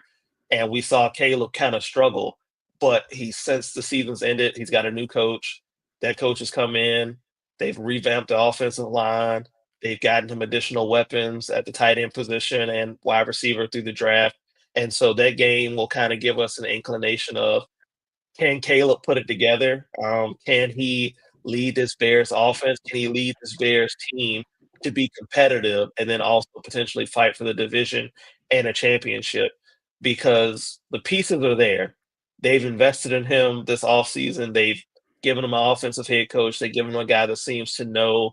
and we saw Caleb kind of struggle, but since the season's ended, he's got a new coach. That coach has come in. They've revamped the offensive line. They've gotten him additional weapons at the tight end position and wide receiver through the draft. And so that game will kind of give us an inclination of, can Caleb put it together? Can he lead this Bears offense? Can he lead this Bears team to be competitive and then also potentially fight for the division and a championship? Because the pieces are there. They've invested in him this offseason. They've given him an offensive head coach. They've given him a guy that seems to know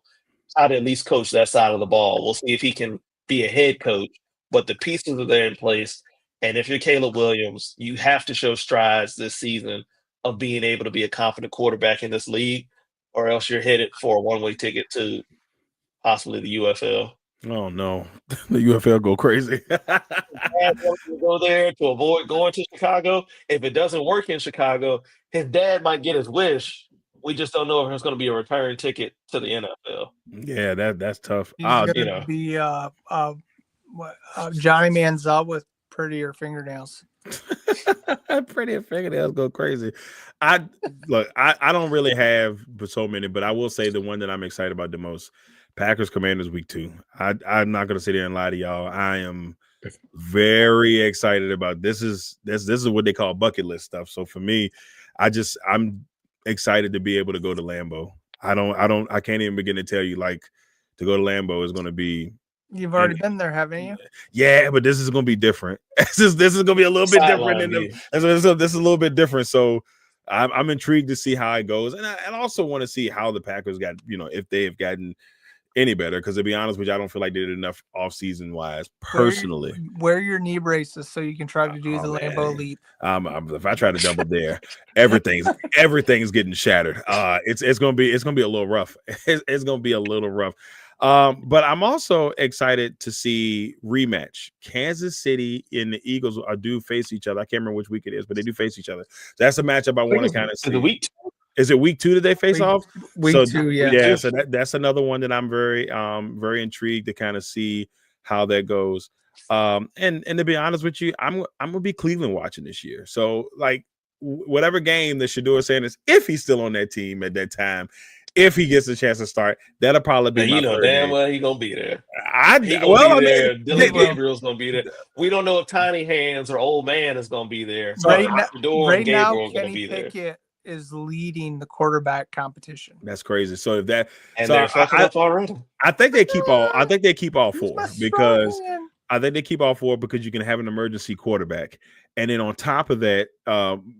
how to at least coach that side of the ball. We'll see if he can be a head coach, but the pieces are there in place. And if you're Caleb Williams, you have to show strides this season of being able to be a confident quarterback in this league, or else you're headed for a one-way ticket to possibly the UFL. Oh no, the UFL go crazy. Dad wants to go there to avoid going to Chicago. If it doesn't work in Chicago, his dad might get his wish. We just don't know if there's going to be a return ticket to the NFL. Yeah, that's tough. He's gonna be Johnny Manziel with prettier fingernails. Prettier fingernails go crazy. I don't really have so many, but I will say the one that I'm excited about the most, Packers Commanders week 2. I'm not gonna sit here and lie to y'all. I am very excited about this. Is what they call bucket list stuff. So for me, I'm excited to be able to go to Lambeau. I can't even begin to tell you, like, to go to Lambeau is going to be. You've already been there, haven't you? Yeah, but this is going to be different. this is going to be a little bit different. This is a little bit different. So I'm intrigued to see how it goes, and I also want to see how the Packers got, if they have gotten any better. Because to be honest with you, I don't feel like they did enough off-season wise. Personally, wear your knee braces so you can try to do the Lambeau leap. If I try to double dare, everything's getting shattered. It's gonna be a little rough. It's gonna be a little rough. But I'm also excited to see rematch. Kansas City and the Eagles do face each other. I can't remember which week it is, but they do face each other. That's a matchup I want to kind of see. Is it week 2 that they face off? Week 2, yeah. Yeah, so that's another one that I'm very very intrigued to kind of see how that goes. And to be honest with you, I'm gonna be Cleveland watching this year. So like whatever game that Shador Sanders, if he's still on that team at that time, if he gets a chance to start, that'll probably be And my you know third damn name. well he gonna be there. He I gonna be there. mean, Dylan Gabriel's gonna be there. We don't know if Tiny Hands or Old Man is gonna be there. Right But now, Shador and Gabriel are gonna Kenny be there. Pickett is leading the quarterback competition. That's crazy. So if that, And so they're fucking up already. I think they keep all. I think they keep all Who's my four strong because hand? I think they keep all four because you can have an emergency quarterback, and then on top of that,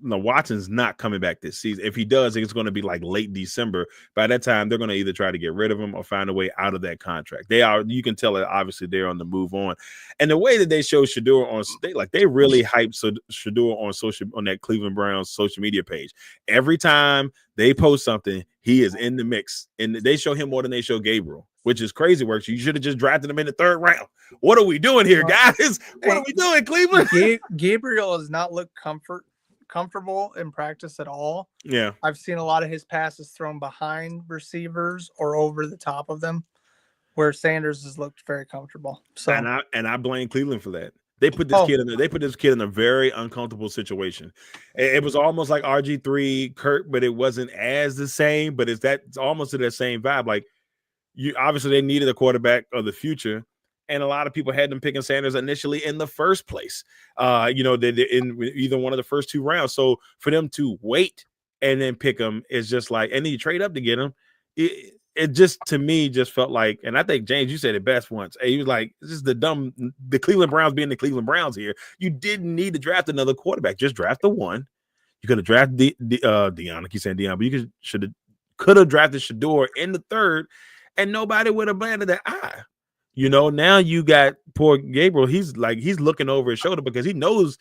Watson's not coming back this season. If he does, it's going to be like late December. By that time, they're going to either try to get rid of him or find a way out of that contract. They are. You can tell that obviously they're on the move on, and the way that they show Shador on, they really hype Shador on that Cleveland Browns social media page. Every time they post something, he is in the mix, and they show him more than they show Gabriel, which is crazy work. You should have just drafted him in the third round. What are we doing here, guys? What are we doing, Cleveland? Gabriel has not looked comfortable in practice at all. Yeah, I've seen a lot of his passes thrown behind receivers or over the top of them, where Sanders has looked very comfortable. So and I blame Cleveland for that. They put this kid in. They put this kid in a very uncomfortable situation. It was almost like RG3 Kurt, but it wasn't as the same. But it's almost to that same vibe. Like obviously they needed a quarterback of the future, and a lot of people had them picking Sanders initially in the first place. They're in either one of the first two rounds. So for them to wait and then pick him is just like, and then you trade up to get him. It just, to me, just felt like, and I think, James, you said it best once. He was like, this is the Cleveland Browns being the Cleveland Browns here. You didn't need to draft another quarterback. Just draft the one. You could have drafted Deion. I keep saying Deion, but you could have drafted Shador in the third, and nobody would have banded that eye. Now you got poor Gabriel. He's looking over his shoulder because he knows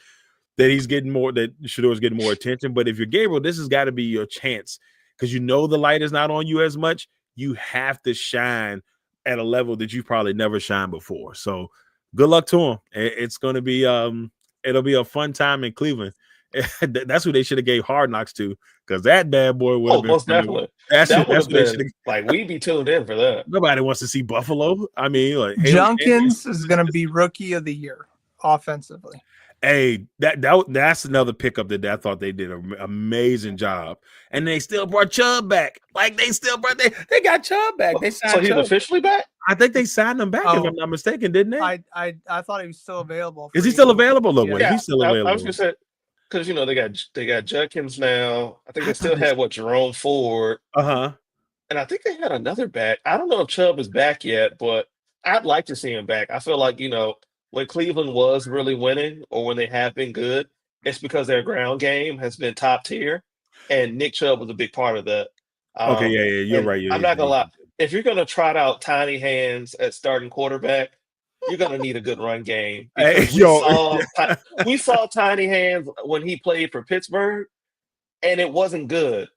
that that Shador's getting more attention. But if you're Gabriel, this has got to be your chance because the light is not on you as much. You have to shine at a level that you probably never shined before. So good luck to him. It's going to be it'll be a fun time in Cleveland. That's who they should have gave Hard Knocks to, because that bad boy would have been. Most definitely. That's what they should have. Like, we'd be tuned in for that. Nobody wants to see Buffalo. I mean, like Junkins is going to be Rookie of the Year offensively. Hey, that's another pickup that I thought they did an amazing job, and they still brought Chubb back. Like they got Chubb back. They signed. So he's Chubb. Officially back. I think they signed him back, if I'm not mistaken, didn't they? I thought he was still available. Is he still available? Look, Yeah. he's still available. I was gonna say, because they got Judkins now. I think they still had Jerome Ford. And I think they had another back. I don't know if Chubb is back yet, but I'd like to see him back. I feel like when Cleveland was really winning, or when they have been good, it's because their ground game has been top tier, and Nick Chubb was a big part of that. Okay, yeah, you're right. I'm not gonna lie. If you're gonna trot out Tiny Hands at starting quarterback, you're gonna need a good run game. We saw Tiny Hands when he played for Pittsburgh, and it wasn't good.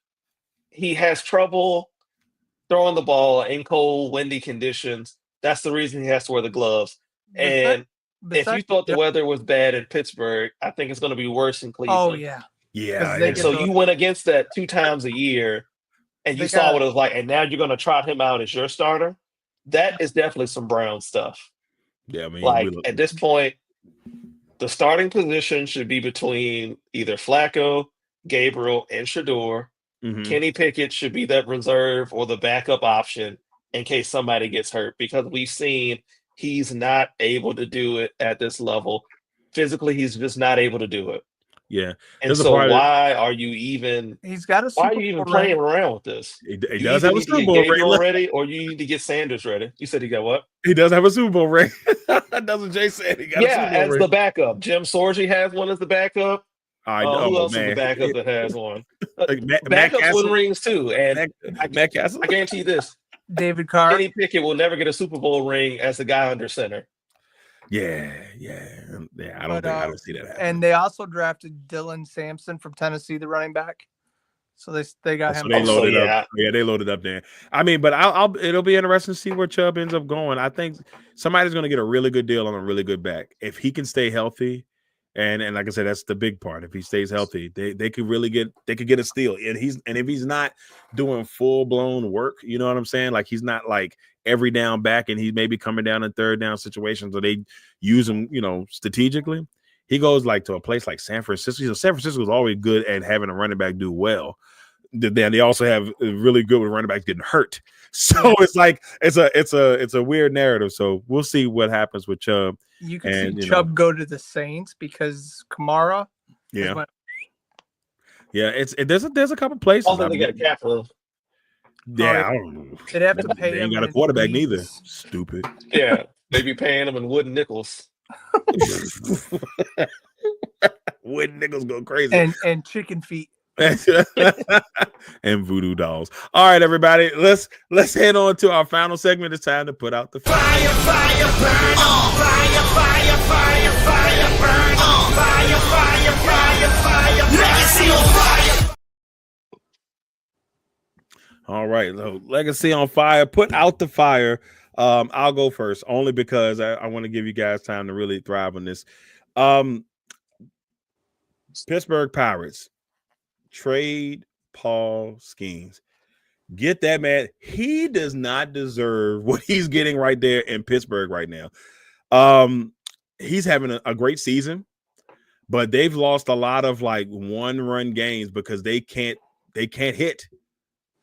He has trouble throwing the ball in cold, windy conditions. That's the reason he has to wear the gloves. And if you thought the weather was bad in Pittsburgh, I think it's going to be worse in Cleveland. Oh, yeah. Yeah. So you went against that 2 times a year, and you saw what it was like, and now you're going to trot him out as your starter? That is definitely some Brown stuff. Yeah, I mean, at this point, the starting position should be between either Flacco, Gabriel, and Shador. Mm-hmm. Kenny Pickett should be that reserve or the backup option in case somebody gets hurt, because we've seen he's not able to do it at this level. Physically, he's just not able to do it. Yeah. And so why are you even playing around with this? He does have a Super Bowl ring ready, or you need to get Sanders ready. You said he got what? He does have a Super Bowl ring. That's what Jay said. He got a Super Bowl as ring. the backup. Jim Sorgi has one as the backup. Who else is the backup that has one? Backups win rings too. And I guarantee you this. David Carr. Kenny Pickett will never get a Super Bowl ring as the guy under center. Yeah. I don't see that happen. And they also drafted Dylan Sampson from Tennessee, the running back. So they got him. They loaded up. Yeah, they loaded up there. I mean, but it'll be interesting to see where Chubb ends up going. I think somebody's going to get a really good deal on a really good back if he can stay healthy. And like I said, that's the big part. If he stays healthy, they could really get a steal. And if he's not doing full blown work, you know what I'm saying? Like he's not like every down back, and he may be coming down in third down situations, or they use him, strategically. He goes like to a place like San Francisco. San Francisco is always good at having a running back do well. then they also have really good with running backs getting hurt. So it's like it's a weird narrative. So we'll see what happens with Chubb. You could see Chubb go to the Saints because Kamara. Yeah. There's a couple places. Also, they got a cap for him. Yeah, I don't know. They'd have to pay him. Ain't got a quarterback neither. Stupid. Yeah, they be paying him in wooden nickels. Wooden nickels go crazy. And chicken feet. And voodoo dolls. All right, everybody, let's head on to our final segment. It's time to put out the fire. Fire, burn on. Fire, burn on. Fire. Legacy on fire. All right, so Legacy on fire. Put out the fire. I'll go first, only because I want to give you guys time to really thrive on this. Pittsburgh Pirates trade Paul Skeens. Get that man. He does not deserve what he's getting right there in Pittsburgh right now. He's having a great season, but they've lost a lot of like one-run games because they can't hit.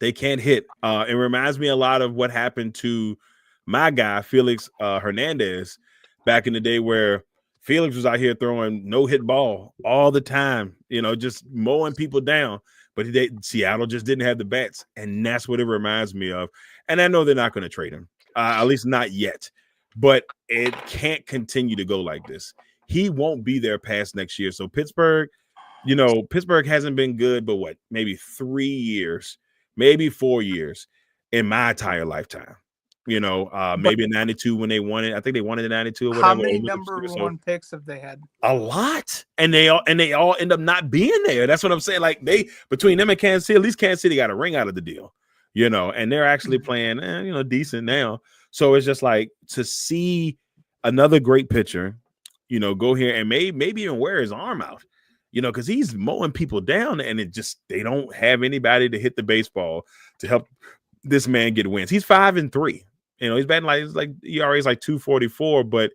They can't hit. It reminds me a lot of what happened to my guy, Felix Hernandez, back in the day where Felix was out here throwing no-hit ball all the time, just mowing people down. But Seattle just didn't have the bats, and that's what it reminds me of. And I know they're not going to trade him, at least not yet. But it can't continue to go like this. He won't be there past next year. So Pittsburgh hasn't been good, but what, maybe 3 years, maybe 4 years in my entire lifetime. Maybe in 92 when they won it. I think they won it in 92 or whatever. How many number one picks have they had? A lot. And they all end up not being there. That's what I'm saying. Like between them and Kansas City, at least Kansas City got a ring out of the deal, and they're actually playing, decent now. So it's just like to see another great pitcher, go here and maybe even wear his arm out, because he's mowing people down and they don't have anybody to hit the baseball to help this man get wins. He's 5-3. He's batting like ERA is like 244, but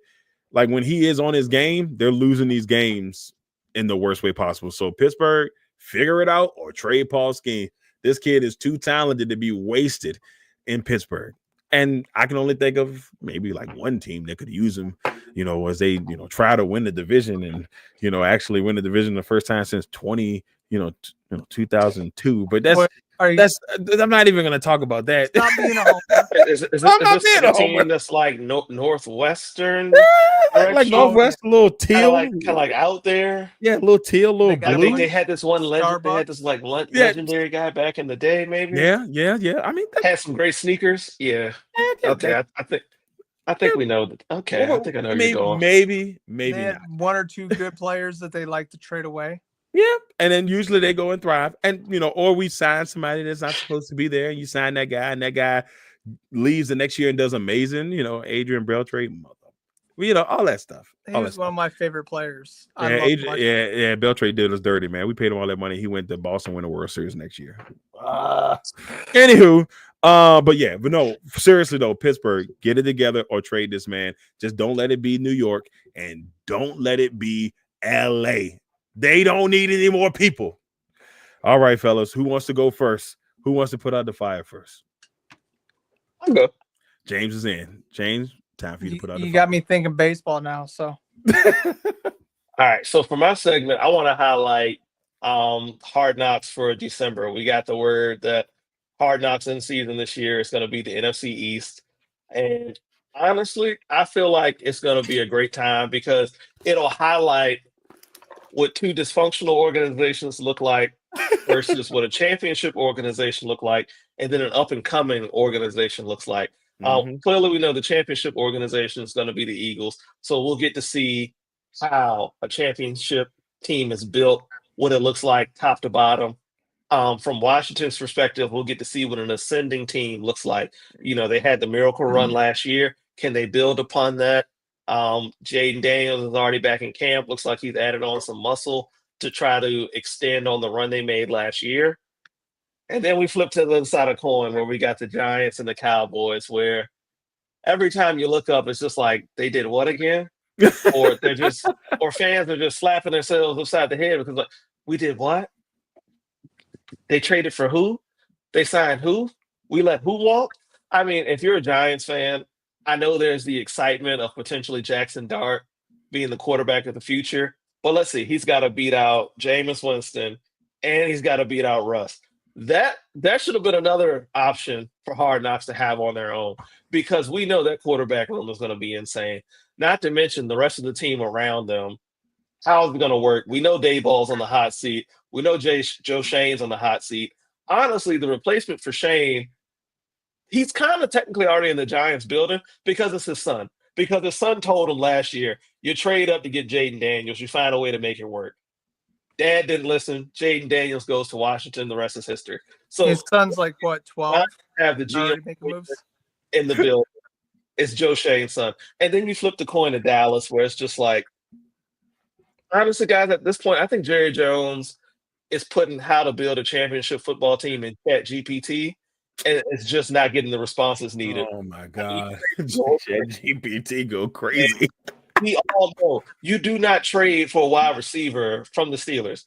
like when he is on his game, they're losing these games in the worst way possible. So Pittsburgh, figure it out or trade Paul Skeens. This kid is too talented to be wasted in Pittsburgh. And I can only think of maybe like one team that could use him, as they, try to win the division and, actually win the division the first time since 2002. But I'm not even going to talk about that. Stop being a homer. Is this a team that's like northwestern? like Northwest, a little teal. Kind of like out there. Yeah, a little teal, a little blue. They had this one legend. They had this like legendary guy back in the day, maybe. Yeah. I mean, had some great sneakers. Yeah. Okay, I think we know that. Okay, I think I know where you're going. Maybe they had one or two good players that they like to trade away. Yeah, and then usually they go and thrive, and or we sign somebody that's not supposed to be there, and you sign that guy, and that guy leaves the next year and does amazing. Adrian Beltre, all that stuff. He was one of my favorite players. Beltre did us dirty, man. We paid him all that money. He went to Boston, win the World Series next year. Anywho, but no, seriously though, Pittsburgh, get it together or trade this man. Just don't let it be New York, and don't let it be LA. They don't need any more people. All right, fellas. Who wants to go first? Who wants to put out the fire first? I'll go. James is in. James, time for you to put out the fire. You got me thinking baseball now, so. All right. So for my segment, I want to highlight Hard Knocks for December. We got the word that Hard Knocks in season this year is going to be the NFC East. And honestly, I feel like it's going to be a great time because it'll highlight what two dysfunctional organizations look like versus what a championship organization look like, and then an up-and-coming organization looks like. Clearly, we know the championship organization is going to be the Eagles, so we'll get to see how a championship team is built, what it looks like top to bottom. From Washington's perspective, we'll get to see what an ascending team looks like. They had the miracle run last year. Can they build upon that? Jaden Daniels is already back in camp. Looks like he's added on some muscle to try to extend on the run they made last year. And then we flip to the other side of the coin where we got the Giants and the Cowboys, where every time you look up, it's just like, they did what again? Or fans are just slapping themselves upside the head because like, we did what? They traded for who? They signed who? We let who walk? I mean, if you're a Giants fan, I know there's the excitement of potentially Jackson Dart being the quarterback of the future. But let's see, he's got to beat out Jameis Winston and he's got to beat out Russ. That should have been another option for Hard Knocks to have on their own because we know that quarterback room is going to be insane. Not to mention the rest of the team around them. How's it going to work? We know Dayball's on the hot seat. We know Joe Shane's on the hot seat. Honestly, the replacement for Shane, he's kind of technically already in the Giants building because it's his son. Because his son told him last year, you trade up to get Jaden Daniels, you find a way to make it work. Dad didn't listen. Jaden Daniels goes to Washington. The rest is history. So his son's like what, 12? Have the Already GM making moves. in the building. It's Joe Shane's son. And then you flip the coin to Dallas, where it's just like, honestly, guys, at this point, I think Jerry Jones is putting how to build a championship football team in Chat GPT, and it's just not getting the responses needed. Oh my God. Chat GPT go crazy. We all know you do not trade for a wide receiver from the Steelers.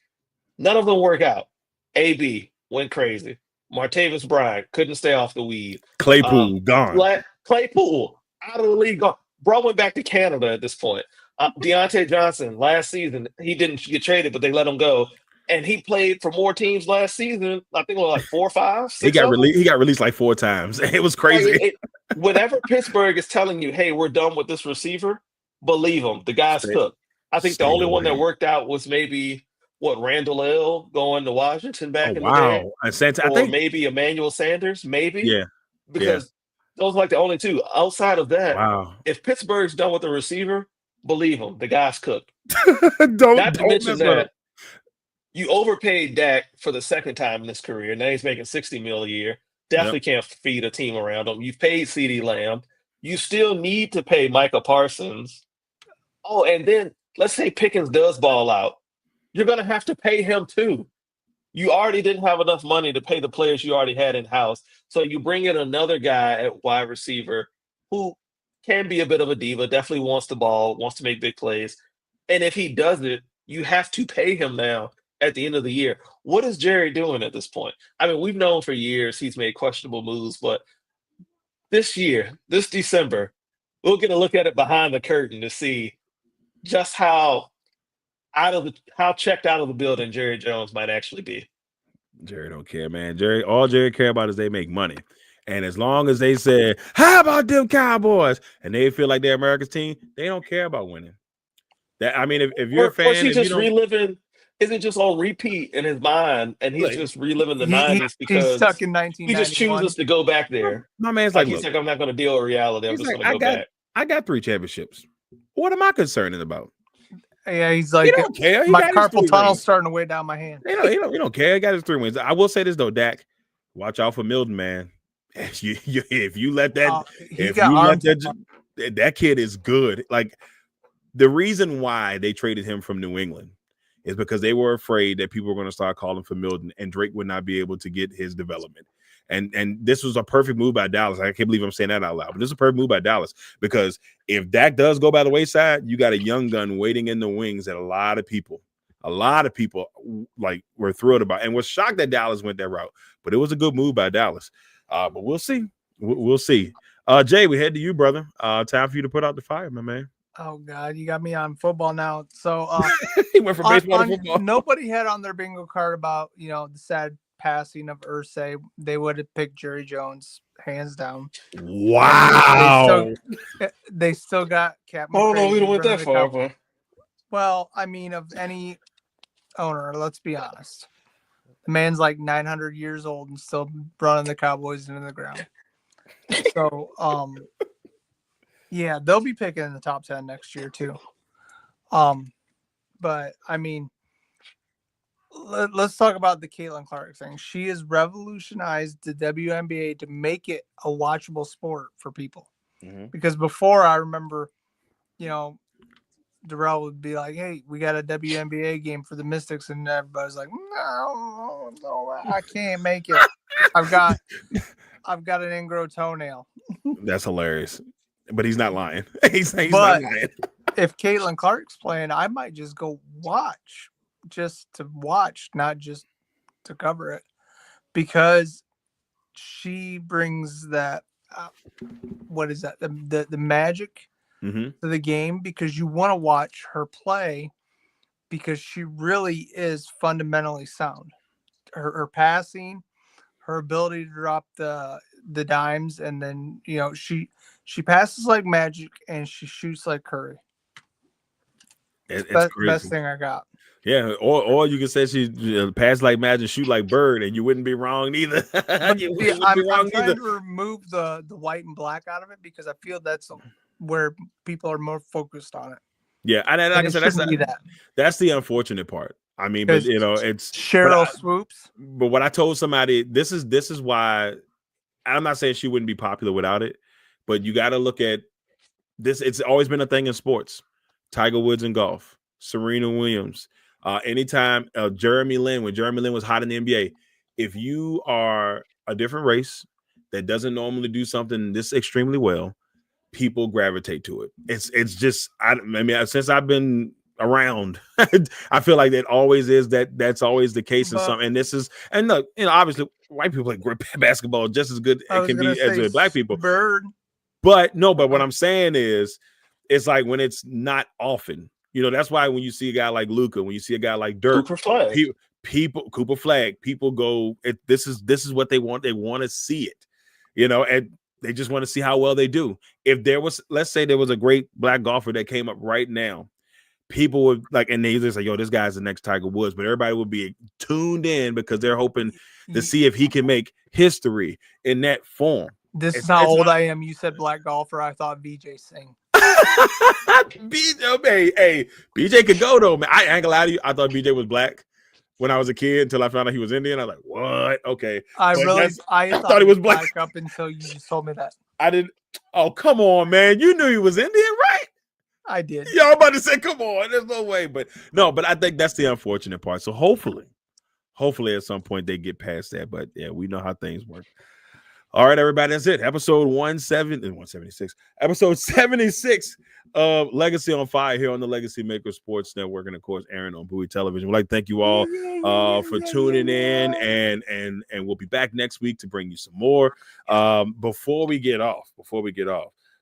None of them work out. AB went crazy. Martavis Bryant couldn't stay off the weed. Claypool gone. Claypool out of the league gone. Bro went back to Canada at this point. Deontay Johnson last season, he didn't get traded, but they let him go. And he played for more teams last season. I think it was like 4 or 5. He got released like 4 times. It was crazy. Whenever Pittsburgh is telling you, hey, we're done with this receiver, believe them. The guy's cooked. I think the only one that worked out was maybe Randall L going to Washington back in the day. I think maybe Emmanuel Sanders, maybe. Yeah. Because those are like the only 2. Outside of that, if Pittsburgh's done with the receiver, believe them. The guy's cooked. Not to mention that you overpaid Dak for the second time in his career. Now he's making $60 million a year. Definitely can't feed a team around him. You've paid CeeDee Lamb. You still need to pay Micah Parsons. Oh, and then let's say Pickens does ball out. You're going to have to pay him too. You already didn't have enough money to pay the players you already had in-house. So you bring in another guy at wide receiver who can be a bit of a diva, definitely wants the ball, wants to make big plays. And if he does it, you have to pay him now at the end of the year. What is Jerry doing at this point? I mean, we've known for years he's made questionable moves, but this year, this December, we'll get a look at it behind the curtain to see just how checked out of the building Jerry Jones might actually be. Jerry don't care, man. All Jerry care about is they make money. And as long as they say, how about them Cowboys? And they feel like they're America's team, they don't care about winning. That I mean, if you're a fan, is it just on repeat in his mind, and he's just reliving the 90s because he's stuck in 1991. He just chooses to go back there. My man's he's like, I'm not going to deal with reality. I'm just going to go back. I got 3 championships. What am I concerned about? Yeah, he's like, he don't care. My carpal tunnel's starting to weigh down my hand. He don't care. He got his 3 wins. I will say this though, Dak, watch out for Milton, man. If you let that, that kid is good. Like the reason why they traded him from New England is because they were afraid that people were going to start calling for Milton and Drake would not be able to get his development. And this was a perfect move by Dallas. I can't believe I'm saying that out loud, but this is a perfect move by Dallas because if Dak does go by the wayside, you got a young gun waiting in the wings that a lot of people like were thrilled about and was shocked that Dallas went that route. But it was a good move by Dallas. But we'll see. We'll see. Jay, we head to you, brother. Time for you to put out the fire, my man. Oh God, you got me on football now. So he went from baseball to football. Nobody had on their bingo card about the sad passing of Irsay. They would have picked Jerry Jones hands down. Wow. They still got Cap. Oh no, we don't went that far, bro. Well, I mean, of any owner, let's be honest. The man's like 900 years old and still running the Cowboys into the ground. So, yeah, they'll be picking in the top 10 next year too. But I mean, let's talk about the Caitlin Clark thing. She has revolutionized the WNBA to make it a watchable sport for people. Mm-hmm. Because before, I remember, Darrell would be like, "Hey, we got a WNBA game for the Mystics," and everybody's like, "No, I can't make it. I've got an ingrown toenail." That's hilarious, but he's not lying. He's not lying. If Caitlin Clark's playing, I might just go watch, just to watch, not just to cover it. because she brings that. What is that? The magic Mm-hmm. to the game, because you want to watch her play because she really is fundamentally sound. Her passing, her ability to drop the dimes, and then she passes like magic and she shoots like Curry. It's Best crazy. thing I got. Yeah, or you could say she pass like magic, shoot like bird, and you wouldn't be wrong neither. But You see, wouldn't be wrong I'm trying neither. to remove the white and black out of it because I feel that's where people are more focused on it. Yeah, and like I it said, shouldn't be that. that's the unfortunate part. I mean, but Because it's Cheryl swoops. But what I told somebody, this is why I'm not saying she wouldn't be popular without it, but you got to look at this. It's always been a thing in sports. Tiger Woods in golf, Serena Williams, anytime Jeremy Lin, when Jeremy Lin was hot in the NBA, if you are a different race that doesn't normally do something this extremely well, people gravitate to it. It's just I mean, since I've been around, I feel like that always is that's always the case in some. And this is, and look, obviously white people play great basketball just as good it can be as black people. Bird. But what I'm saying is, it's like when it's not often, that's why when you see a guy like Luka, when you see a guy like Dirk, Cooper Flag, Cooper Flag, people go, this is what they want. They want to see it, and they just want to see how well they do. If there was, let's say there was a great black golfer that came up right now, people would like, and they just say, yo, this guy's the next Tiger Woods, but everybody would be tuned in because they're hoping to see if he can make history in that form. This is how old I am. You said black golfer. I thought BJ Singh. Hey, BJ could go though, man. I ain't gonna lie to you. I thought BJ was black when I was a kid until I found out he was Indian. I was like, what? Okay. I thought he was black up until you just told me that. I didn't. Oh, come on, man. You knew he was Indian, right? I did. Yeah, I'm about to say, come on. There's no way. But I think that's the unfortunate part. So hopefully at some point they get past that. But yeah, we know how things work. All right, everybody, that's it. Episode 176. Episode 76 of Legacy on Fire here on the Legacy Maker Sports Network, and of course, airing on Bowie Television. We'd like to thank you all for tuning in, and we'll be back next week to bring you some more. Before we get off,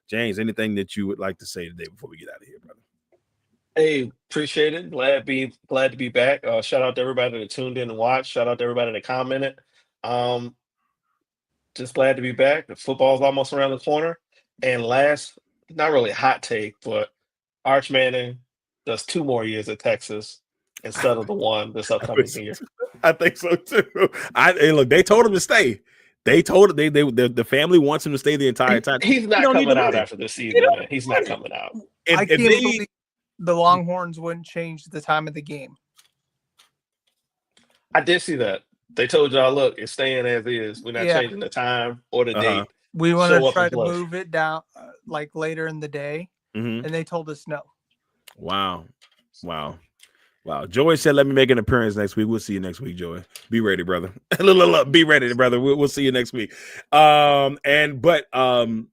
James, anything that you would like to say today before we get out of here, brother? Hey, appreciate it. Glad to be back. Shout out to everybody that tuned in and watched. Shout out to everybody that commented. Just glad to be back. The football's almost around the corner. And last, not really a hot take, but Arch Manning does 2 more years at Texas instead of the one this upcoming year. I think so too. Look, they told him to stay. They told him the family wants him to stay the entire time. He's not coming out after this season, man. He's not coming out. I can't believe the Longhorns wouldn't change the time of the game. I did see that. They told y'all, look, it's staying as is. We're not changing the time or the date. We want to try to move it down like later in the day. Mm-hmm. And they told us no. Wow. Joey said, let me make an appearance next week. We'll see you next week, Joey. Be ready, brother. Be ready, brother. We'll see you next week. Yeah, I'm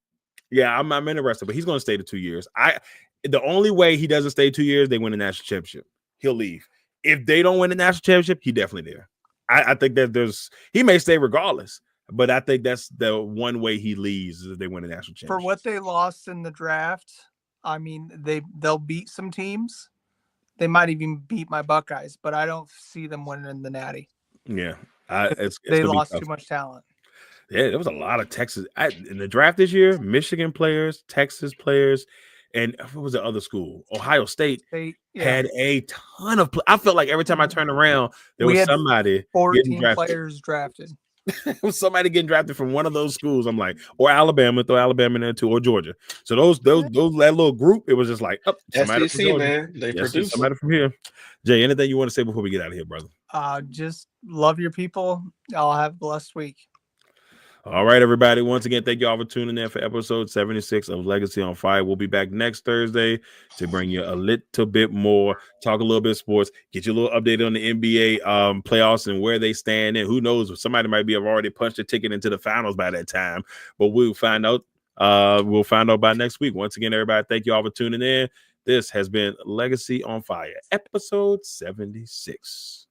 interested, but he's going to stay the 2 years. The only way he doesn't stay 2 years, they win a national championship. He'll leave. If they don't win the national championship, he definitely there. I think that he may stay regardless, but I think that's the one way he leaves is if they win a national championship. For what they lost in the draft, I mean, they'll beat some teams. They might even beat my Buckeyes, but I don't see them winning the Natty. Yeah, they lost too much talent. Yeah, there was a lot of Texas in the draft this year. Michigan players, Texas players, and what was the other school? Ohio State had a ton of. I felt like every time I turned around, there was somebody 14 players drafted. It was somebody getting drafted from one of those schools. I'm like, or Alabama, throw Alabama in there too, or Georgia. So that little group, it was just like, somebody SEC, from man. They produce somebody from here. Jay, anything you want to say before we get out of here, brother? Just love your people. Y'all have a blessed week. All right, everybody. Once again, thank you all for tuning in for episode 76 of Legacy on Fire. We'll be back next Thursday to bring you a little bit more, talk a little bit of sports, get you a little update on the NBA playoffs and where they stand. And who knows, somebody might have already punched a ticket into the finals by that time. But we'll find out. We'll find out by next week. Once again, everybody, thank you all for tuning in. This has been Legacy on Fire, episode 76.